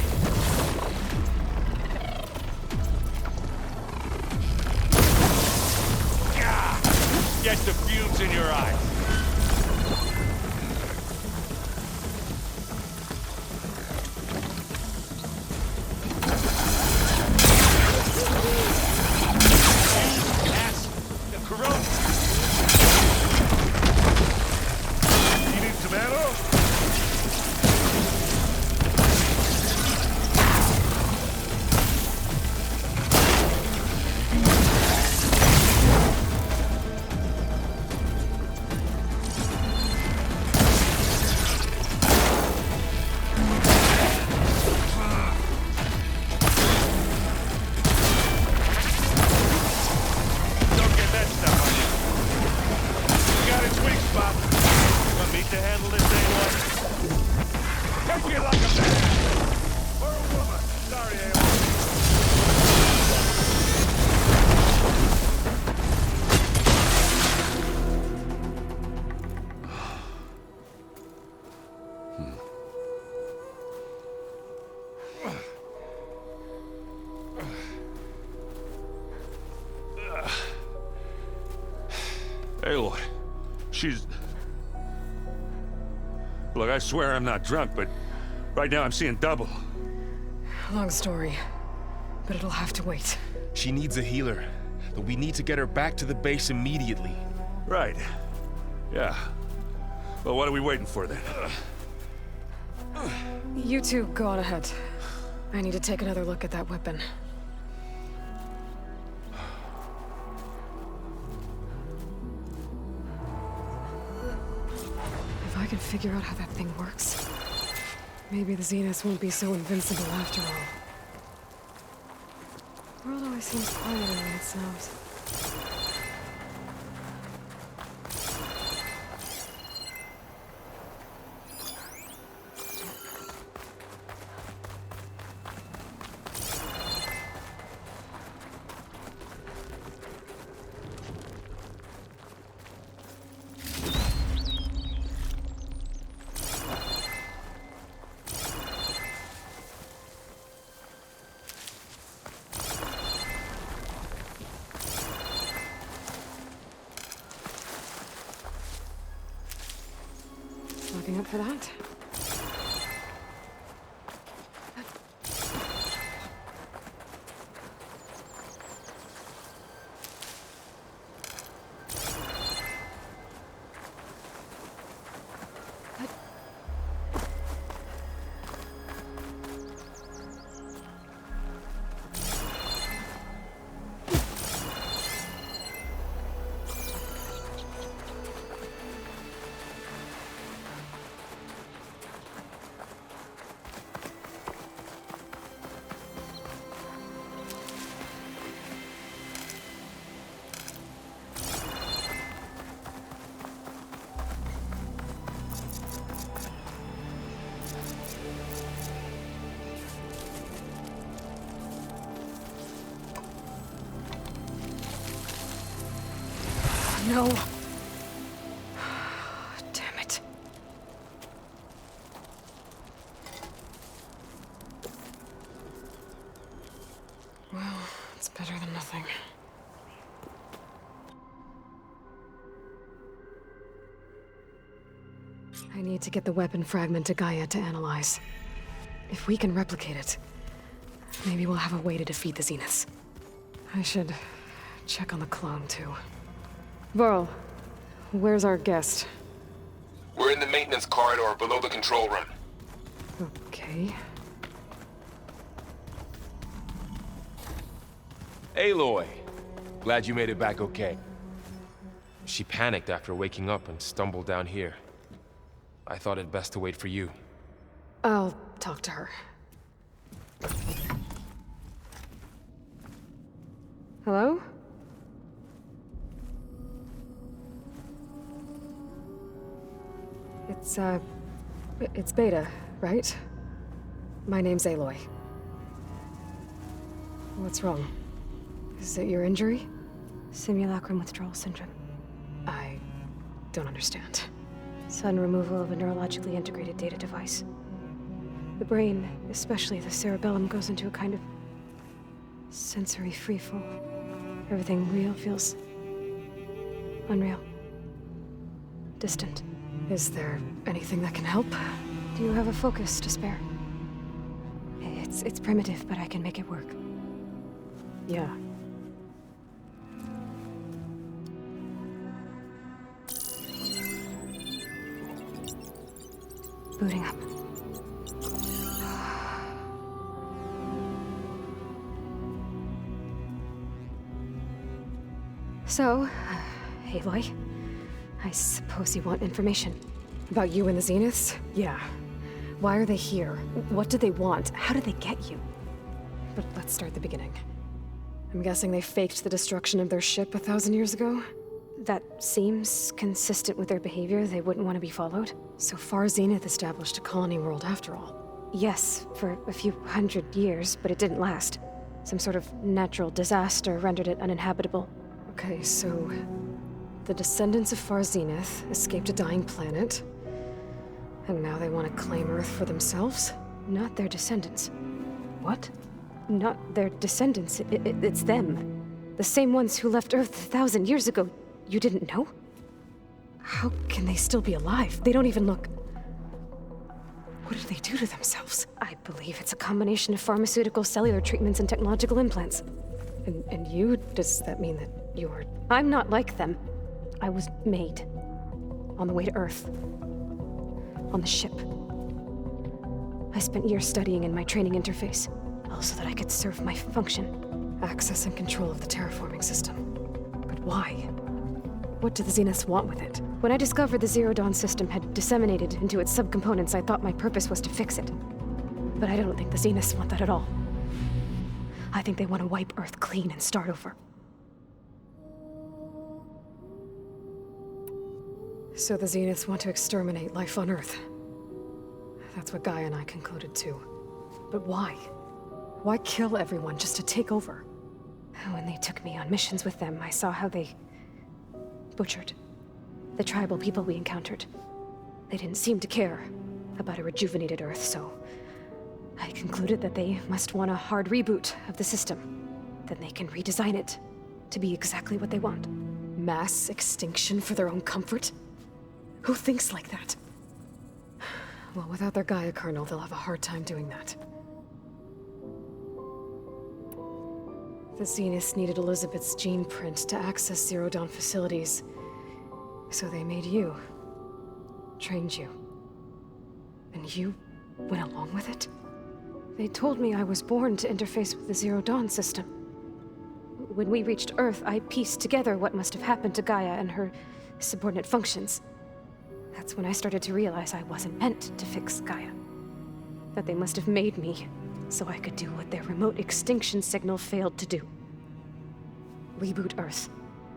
Get the fumes in your eyes. The corrode. You need some ammo? Don't get that stuff on you. You got its weak spot. Want me to handle this, Aloy? Take it like a man! Or a woman. Sorry, Aloy. Aloy, she's... Look, I swear I'm not drunk, but right now I'm seeing double. Long story, but it'll have to wait. She needs a healer, but we need to get her back to the base immediately. Right. Yeah. Well, what are we waiting for then? You two go on ahead. I need to take another look at that weapon. If I can figure out how that thing works, maybe the Zeniths won't be so invincible after all. The world always seems quieter when it snows. anything up for that? No. Damn it. Well, it's better than nothing. I need to get the weapon fragment to Gaia to analyze. If we can replicate it, maybe we'll have a way to defeat the Zeniths. I should check on the clone, too. Varl, where's our guest? We're in the maintenance corridor below the control room. Okay. Aloy! Glad you made it back okay. She panicked after waking up and stumbled down here. I thought it best to wait for you. I'll talk to her. Hello? It's Beta, right? My name's Aloy. What's wrong? Is it your injury? Simulacrum withdrawal syndrome. I don't understand. Sudden removal of a neurologically integrated data device. The brain, especially the cerebellum, goes into a kind of sensory freefall. Everything real feels unreal. Distant. Is there anything that can help? Do you have a focus to spare? It's primitive, but I can make it work. Yeah. Booting up. So, Aloy, I suppose you want information. About you and the Zeniths? Yeah. Why are they here? What do they want? How did they get you? But let's start at the beginning. I'm guessing they faked the destruction of their ship 1,000 years ago? That seems consistent with their behavior. They wouldn't want to be followed. So far, Zenith established a colony world after all. Yes, for a few hundred years, but it didn't last. Some sort of natural disaster rendered it uninhabitable. Okay, so the descendants of Far Zenith escaped a dying planet, and now they want to claim Earth for themselves? Not their descendants. What? Not their descendants. It's them. The same ones who left Earth 1,000 years ago. You didn't know? How can they still be alive? They don't even look... What did they do to themselves? I believe it's a combination of pharmaceutical, cellular treatments, and technological implants. And you? Does that mean that you're... I'm not like them. I was made. On the way to Earth. On the ship. I spent years studying in my training interface, all so that I could serve my function. Access and control of the terraforming system. But why? What do the Zeniths want with it? When I discovered the Zero Dawn system had disseminated into its subcomponents, I thought my purpose was to fix it. But I don't think the Zeniths want that at all. I think they want to wipe Earth clean and start over. So the Zeniths want to exterminate life on Earth. That's what Gaia and I concluded too. But why? Why kill everyone just to take over? When they took me on missions with them, I saw how they butchered the tribal people we encountered. They didn't seem to care about a rejuvenated Earth, so I concluded that they must want a hard reboot of the system. Then they can redesign it to be exactly what they want. Mass extinction for their own comfort? Who thinks like that? Well, without their Gaia kernel, they'll have a hard time doing that. The Zeniths needed Elizabeth's gene print to access Zero Dawn facilities. So they made you. Trained you. And you went along with it? They told me I was born to interface with the Zero Dawn system. When we reached Earth, I pieced together what must have happened to Gaia and her subordinate functions. That's when I started to realize I wasn't meant to fix Gaia. That they must have made me so I could do what their remote extinction signal failed to do. Reboot Earth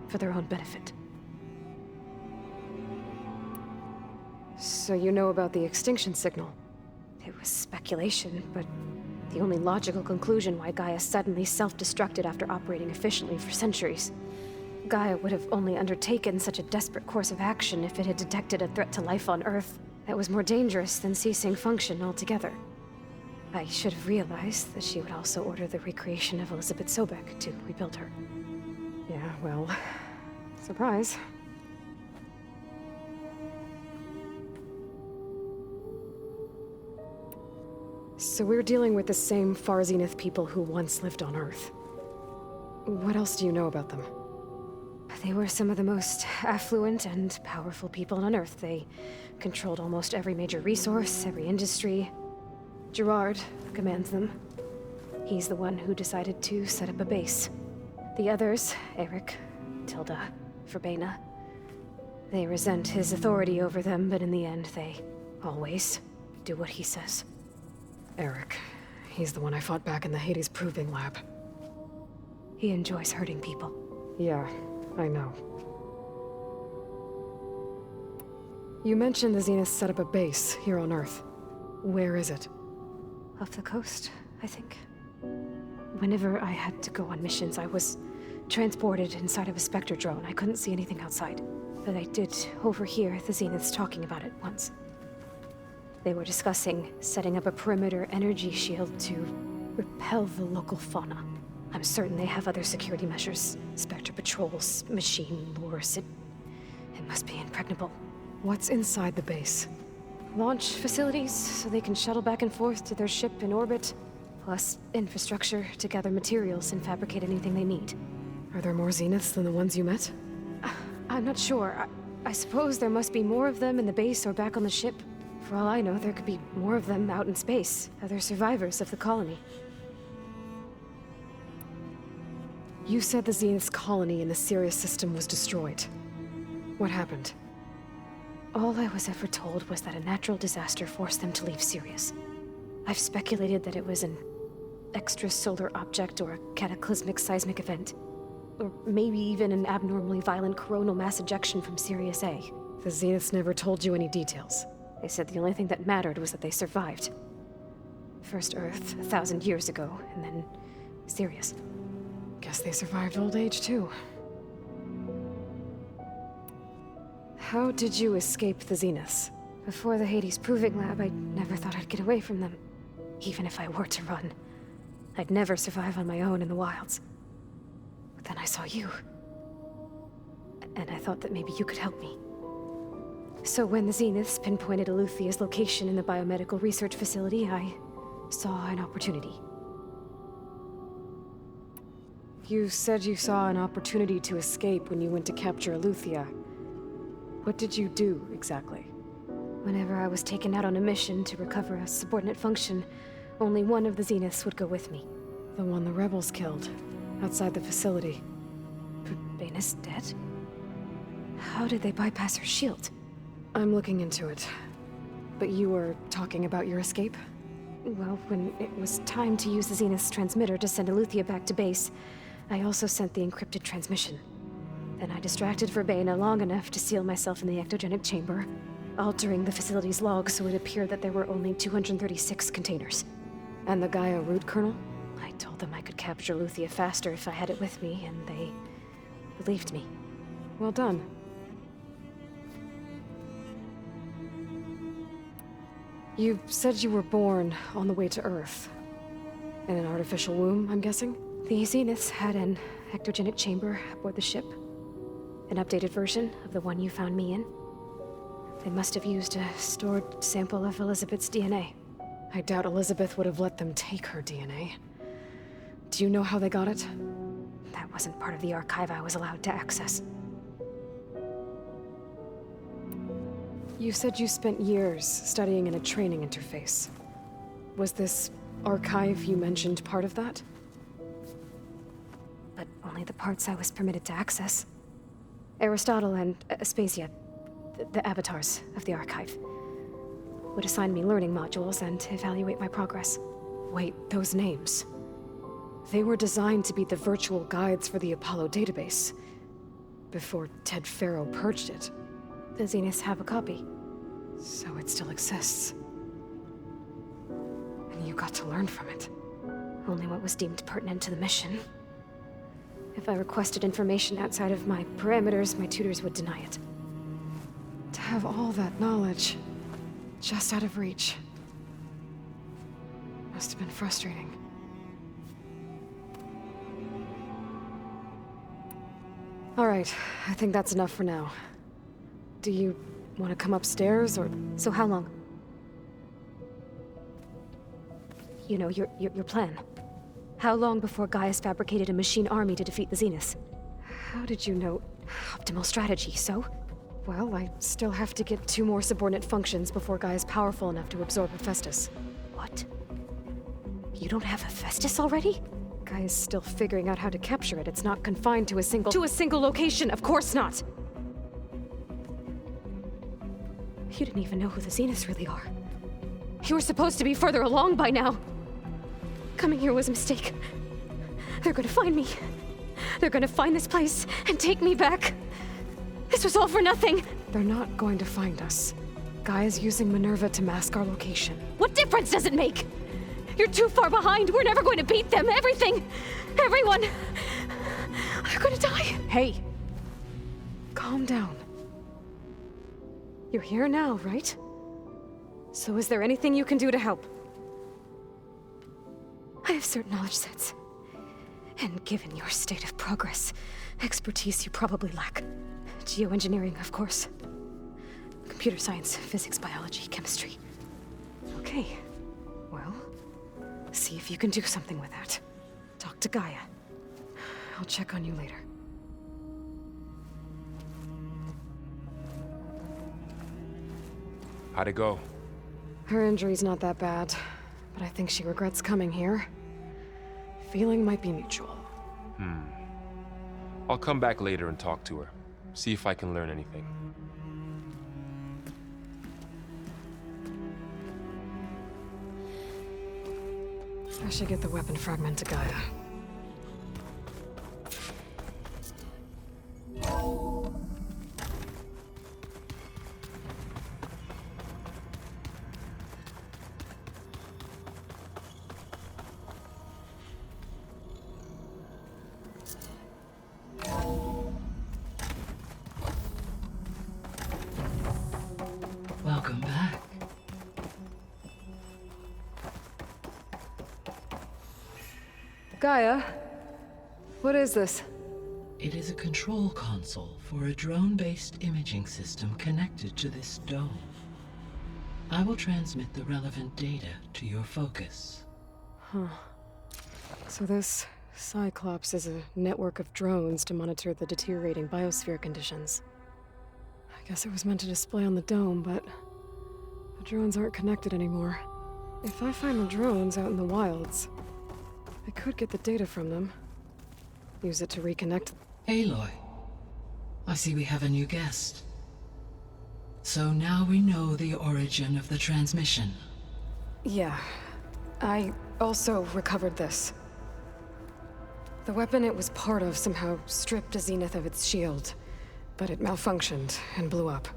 for their own benefit. So you know about the extinction signal? It was speculation, but the only logical conclusion why Gaia suddenly self-destructed after operating efficiently for centuries. Gaia would have only undertaken such a desperate course of action if it had detected a threat to life on Earth that was more dangerous than ceasing function altogether. I should have realized that she would also order the recreation of Elizabeth Sobek to rebuild her. Yeah, well, surprise. So we're dealing with the same Far Zenith people who once lived on Earth. What else do you know about them? They were some of the most affluent and powerful people on Earth. They controlled almost every major resource, every industry. Gerard commands them. He's the one who decided to set up a base. The others, Eric, Tilda, Verbena, they resent his authority over them, but in the end, they always do what he says. Eric. He's the one I fought back in the Hades Proving Lab. He enjoys hurting people. Yeah, I know. You mentioned the Zeniths set up a base here on Earth. Where is it? Off the coast, I think. Whenever I had to go on missions, I was transported inside of a Spectre drone. I couldn't see anything outside. But I did overhear the Zeniths talking about it once. They were discussing setting up a perimeter energy shield to repel the local fauna. I'm certain they have other security measures. Spectre patrols, machine lures. It must be impregnable. What's inside the base? Launch facilities, so they can shuttle back and forth to their ship in orbit. Plus infrastructure to gather materials and fabricate anything they need. Are there more Zeniths than the ones you met? I'm not sure. I suppose there must be more of them in the base or back on the ship. For all I know, there could be more of them out in space, other survivors of the colony. You said the Zenith's colony in the Sirius system was destroyed. What happened? All I was ever told was that a natural disaster forced them to leave Sirius. I've speculated that it was an extrasolar object or a cataclysmic seismic event. Or maybe even an abnormally violent coronal mass ejection from Sirius A. The Zeniths never told you any details. They said the only thing that mattered was that they survived. First Earth, 1,000 years ago, and then Sirius. Guess they survived old age, too. How did you escape the Zeniths? Before the Hades Proving Lab, I never thought I'd get away from them. Even if I were to run. I'd never survive on my own in the wilds. But then I saw you. And I thought that maybe you could help me. So when the Zeniths pinpointed Eluthia's location in the biomedical research facility, I saw an opportunity. You said you saw an opportunity to escape when you went to capture Eluthia. What did you do, exactly? Whenever I was taken out on a mission to recover a subordinate function, only one of the Zeniths would go with me. The one the rebels killed, outside the facility. Verbena's dead? How did they bypass her shield? I'm looking into it. But you were talking about your escape? Well, when it was time to use the Zenith's transmitter to send Eluthia back to base, I also sent the encrypted transmission. Then I distracted Verbena long enough to seal myself in the ectogenic chamber, altering the facility's log so it appeared that there were only 236 containers. And the Gaia root kernel? I told them I could capture Eluthia faster if I had it with me, and they believed me. Well done. You said you were born on the way to Earth. In an artificial womb, I'm guessing? The Zeniths had an ectogenic chamber aboard the ship. An updated version of the one you found me in. They must have used a stored sample of Elizabeth's DNA. I doubt Elizabeth would have let them take her DNA. Do you know how they got it? That wasn't part of the archive I was allowed to access. You said you spent years studying in a training interface. Was this archive you mentioned part of that? But only the parts I was permitted to access. Aristotle and Aspasia, the avatars of the archive, would assign me learning modules and evaluate my progress. Wait, those names. They were designed to be the virtual guides for the Apollo database, before Ted Faro purged it. The Zeniths have a copy. So it still exists. And you got to learn from it. Only what was deemed pertinent to the mission. If I requested information outside of my parameters, my tutors would deny it. To have all that knowledge, just out of reach. Must have been frustrating. All right, I think that's enough for now. Do you want to come upstairs, or...? So how long? You know, your plan. How long before Gaius fabricated a machine army to defeat the Zeniths? How did you know? Optimal strategy, so? Well, I still have to get 2 more subordinate functions before Gaia's powerful enough to absorb Hephaestus. What? You don't have Hephaestus already? Gaia's still figuring out how to capture it. It's not confined to a single location, of course not! You didn't even know who the Zeniths really are. You were supposed to be further along by now. Coming here was a mistake. They're gonna find me. They're gonna find this place and take me back. This was all for nothing. They're not going to find us. Gaia's using Minerva to mask our location. What difference does it make? You're too far behind. We're never going to beat them. Everything, everyone, they're gonna die. Hey, calm down. You're here now, right? So is there anything you can do to help? I have certain knowledge sets. And given your state of progress, expertise you probably lack. Geoengineering, of course. Computer science, physics, biology, chemistry. Okay. Well, see if you can do something with that. Talk to Gaia. I'll check on you later. How'd it go? Her injury's not that bad, but I think she regrets coming here. Feeling might be mutual. I'll come back later and talk to her. See if I can learn anything. I should get the weapon fragment to Gaia. Welcome back. Gaia, what is this? It is a control console for a drone-based imaging system connected to this dome. I will transmit the relevant data to your focus. Huh. So this Cyclops is a network of drones to monitor the deteriorating biosphere conditions. I guess it was meant to display on the dome, but the drones aren't connected anymore. If I find the drones out in the wilds, I could get the data from them. Use it to reconnect. Aloy, I see we have a new guest. So now we know the origin of the transmission. Yeah. I also recovered this. The weapon it was part of somehow stripped a Zenith of its shield, but it malfunctioned and blew up.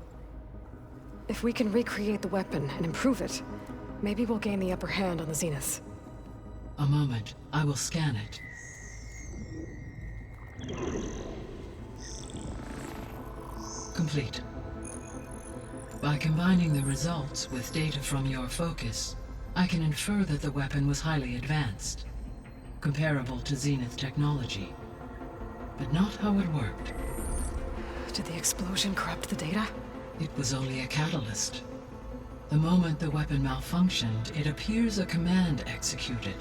If we can recreate the weapon and improve it, maybe we'll gain the upper hand on the Zeniths. A moment, I will scan it. Complete. By combining the results with data from your focus, I can infer that the weapon was highly advanced, comparable to Zenith technology, but not how it worked. Did the explosion corrupt the data? It was only a catalyst. The moment the weapon malfunctioned, it appears a command executed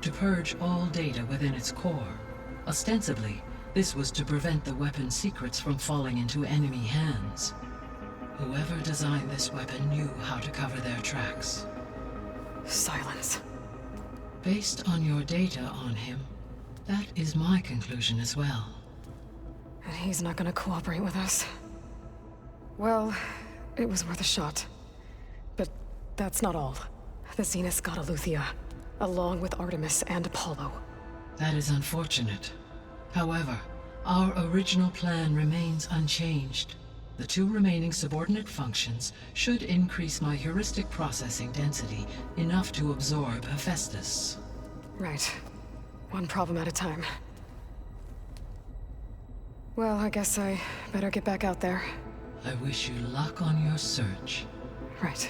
to purge all data within its core. Ostensibly, this was to prevent the weapon's secrets from falling into enemy hands. Whoever designed this weapon knew how to cover their tracks. Silence. Based on your data on him, that is my conclusion as well. And he's not gonna cooperate with us. Well, it was worth a shot. But that's not all. The Zeniths got Aletheia, along with Artemis and Apollo. That is unfortunate. However, our original plan remains unchanged. The 2 remaining subordinate functions should increase my heuristic processing density enough to absorb Hephaestus. Right. One problem at a time. Well, I guess I better get back out there. I wish you luck on your search. Right.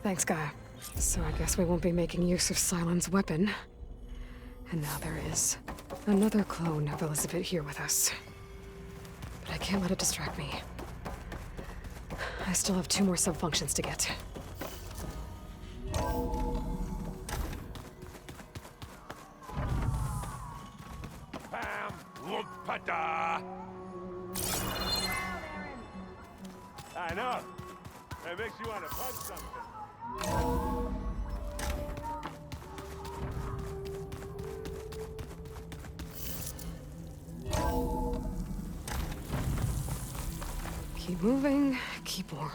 Thanks, Gaia. So I guess we won't be making use of Cylon's weapon. And now there is another clone of Elizabeth here with us. But I can't let it distract me. I still have 2 more sub-functions to get. Bam! Lumpada! I know. It makes you want to punch something. Keep moving, keep warm.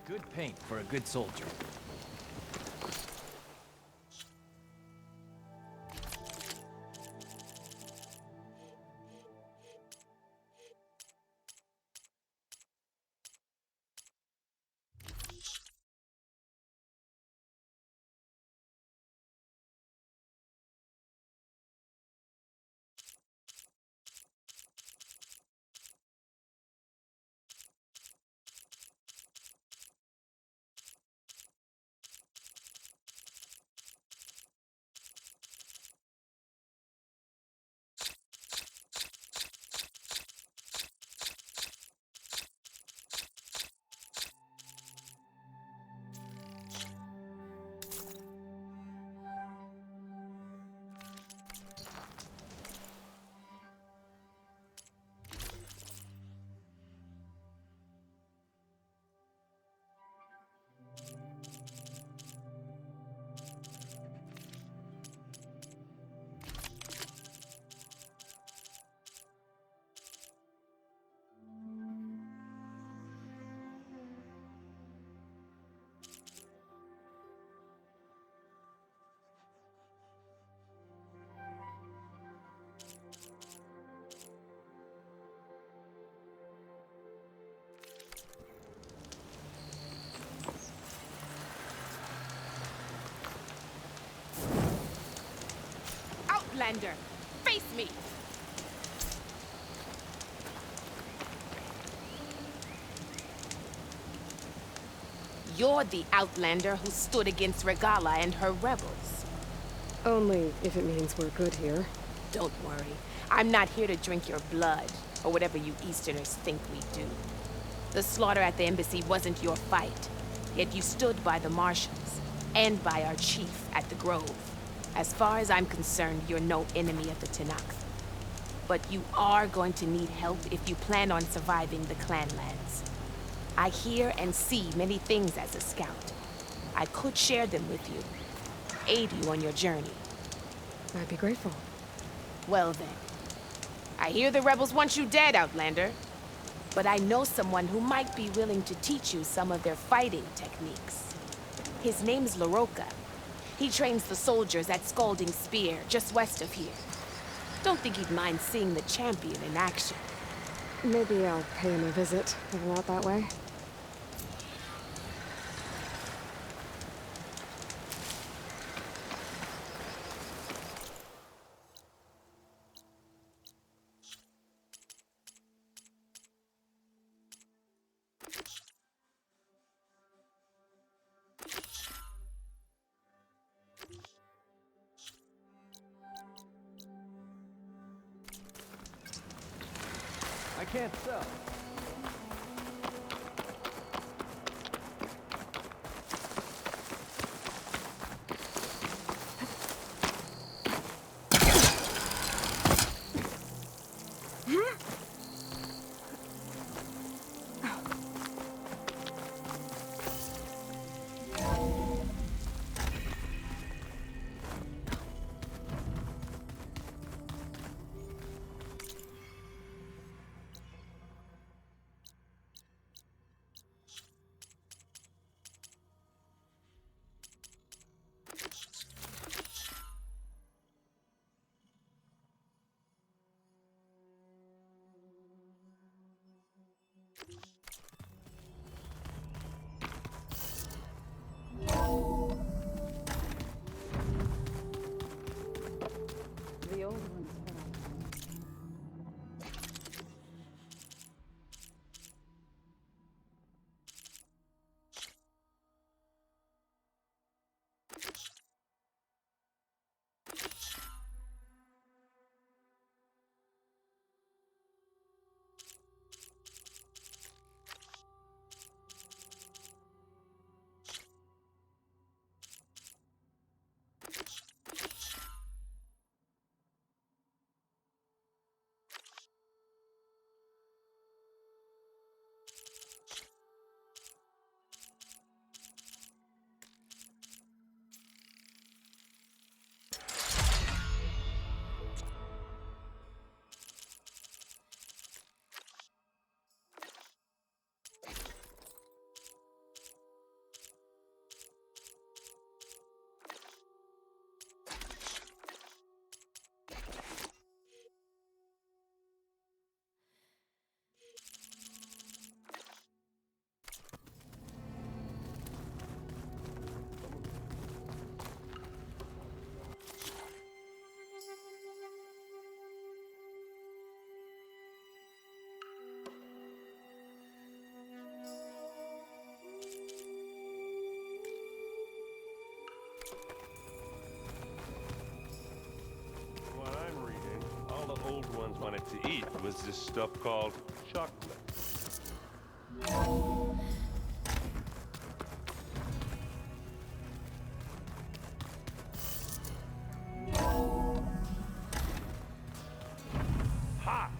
Good paint for a good soldier. Outlander! Face me! You're the Outlander who stood against Regala and her rebels. Only if it means we're good here. Don't worry. I'm not here to drink your blood, or whatever you Easterners think we do. The slaughter at the embassy wasn't your fight, yet you stood by the Marshals, and by our chief at the Grove. As far as I'm concerned, you're no enemy of the Tenakth. But you are going to need help if you plan on surviving the Clanlands. I hear and see many things as a scout. I could share them with you, aid you on your journey. I'd be grateful. Well then. I hear the rebels want you dead, Outlander. But I know someone who might be willing to teach you some of their fighting techniques. His name's Laroka. He trains the soldiers at Scalding Spear, just west of here. Don't think he'd mind seeing the champion in action. Maybe I'll pay him a visit, if we're out that way. I can't sell. The old ones fell. What I'm reading, all the old ones wanted to eat was this stuff called chocolate. Ha!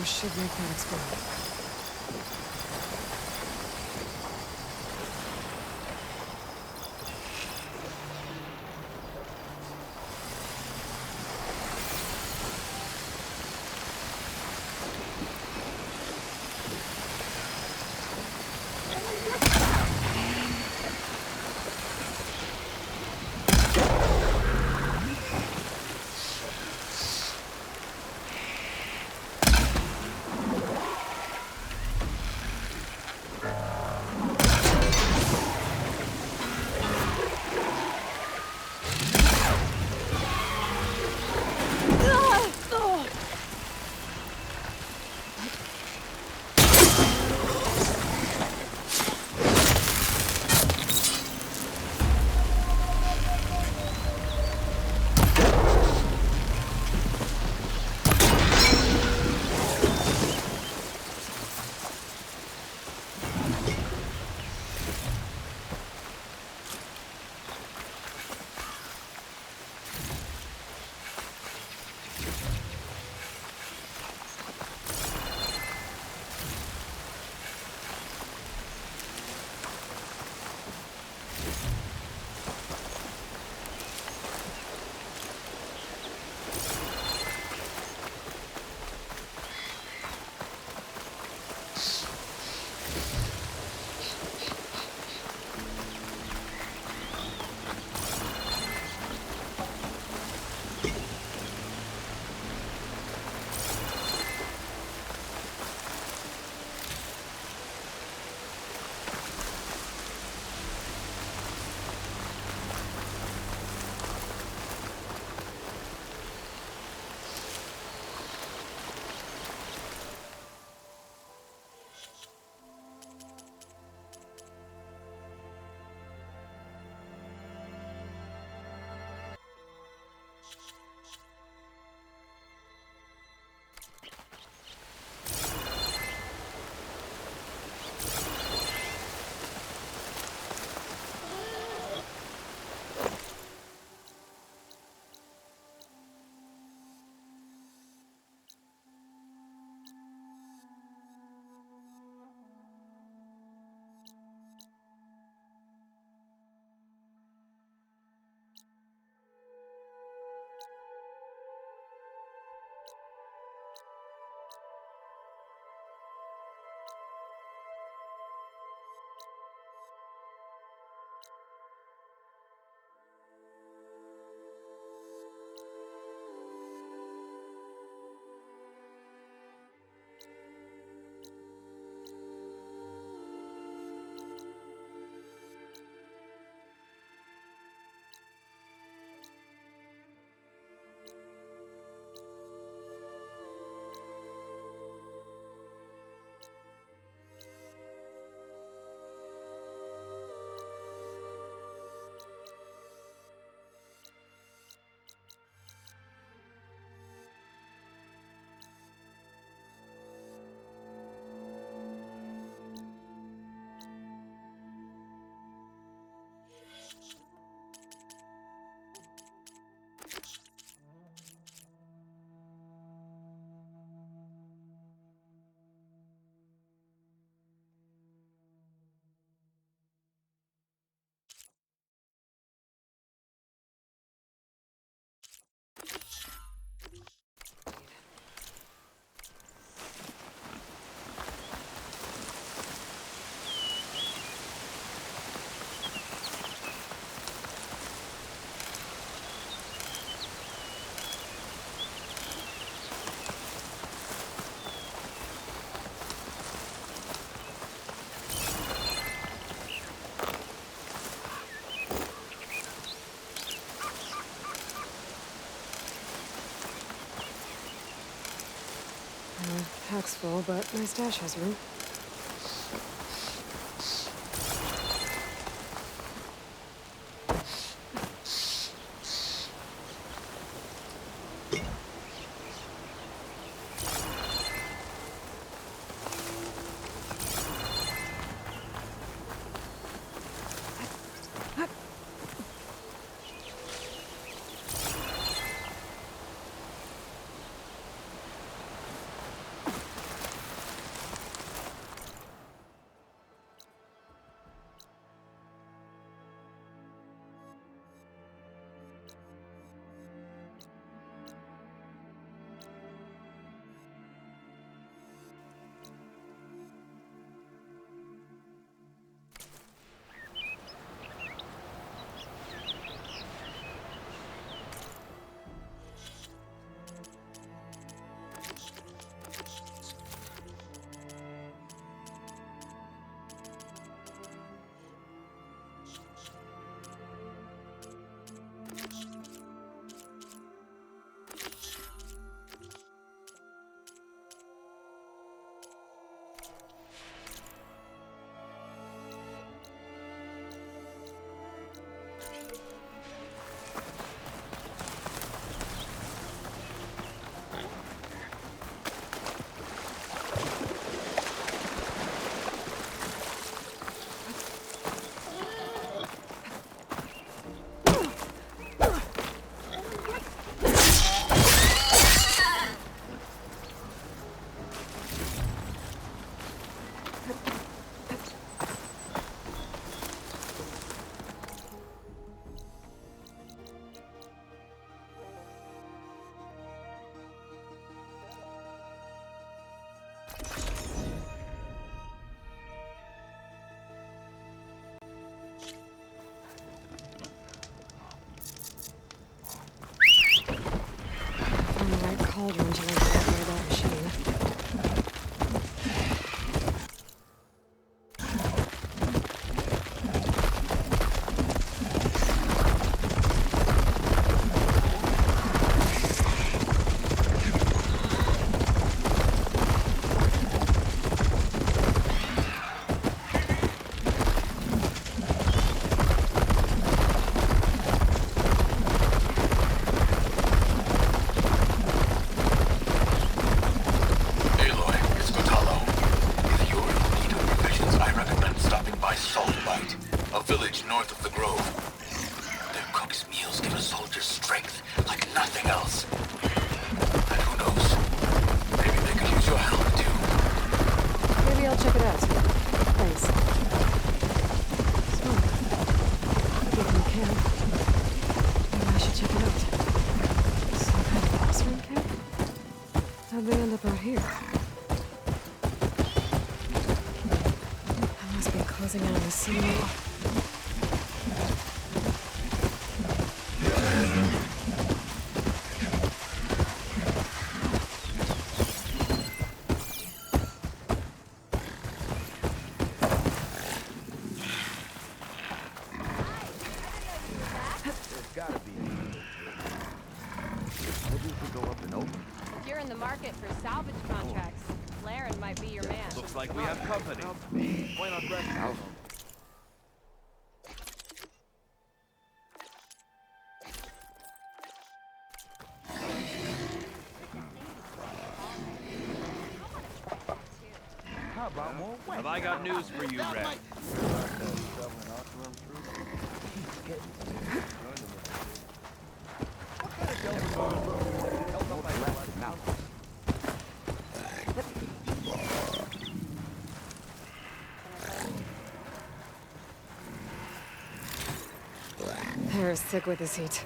Should make that explode. Pack's full, but my stash has room. here? I must be closing in on the city wall. Market for salvage contracts. Laren might be your man. Looks like we have company. Why not rest? How about more? Have I got news for you, Red? They're sick with this heat.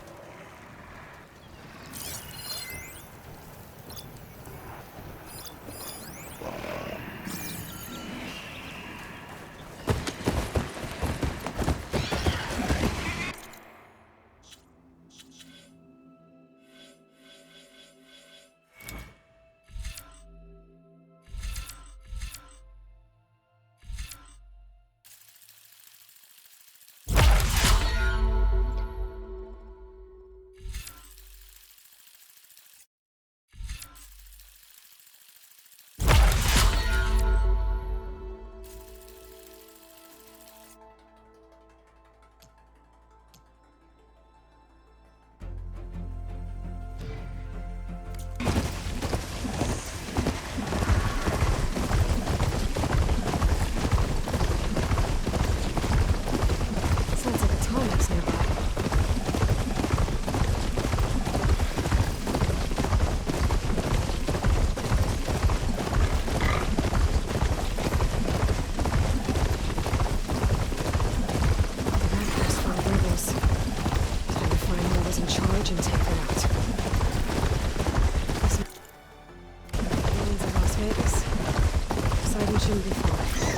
Exciting shouldn't be far.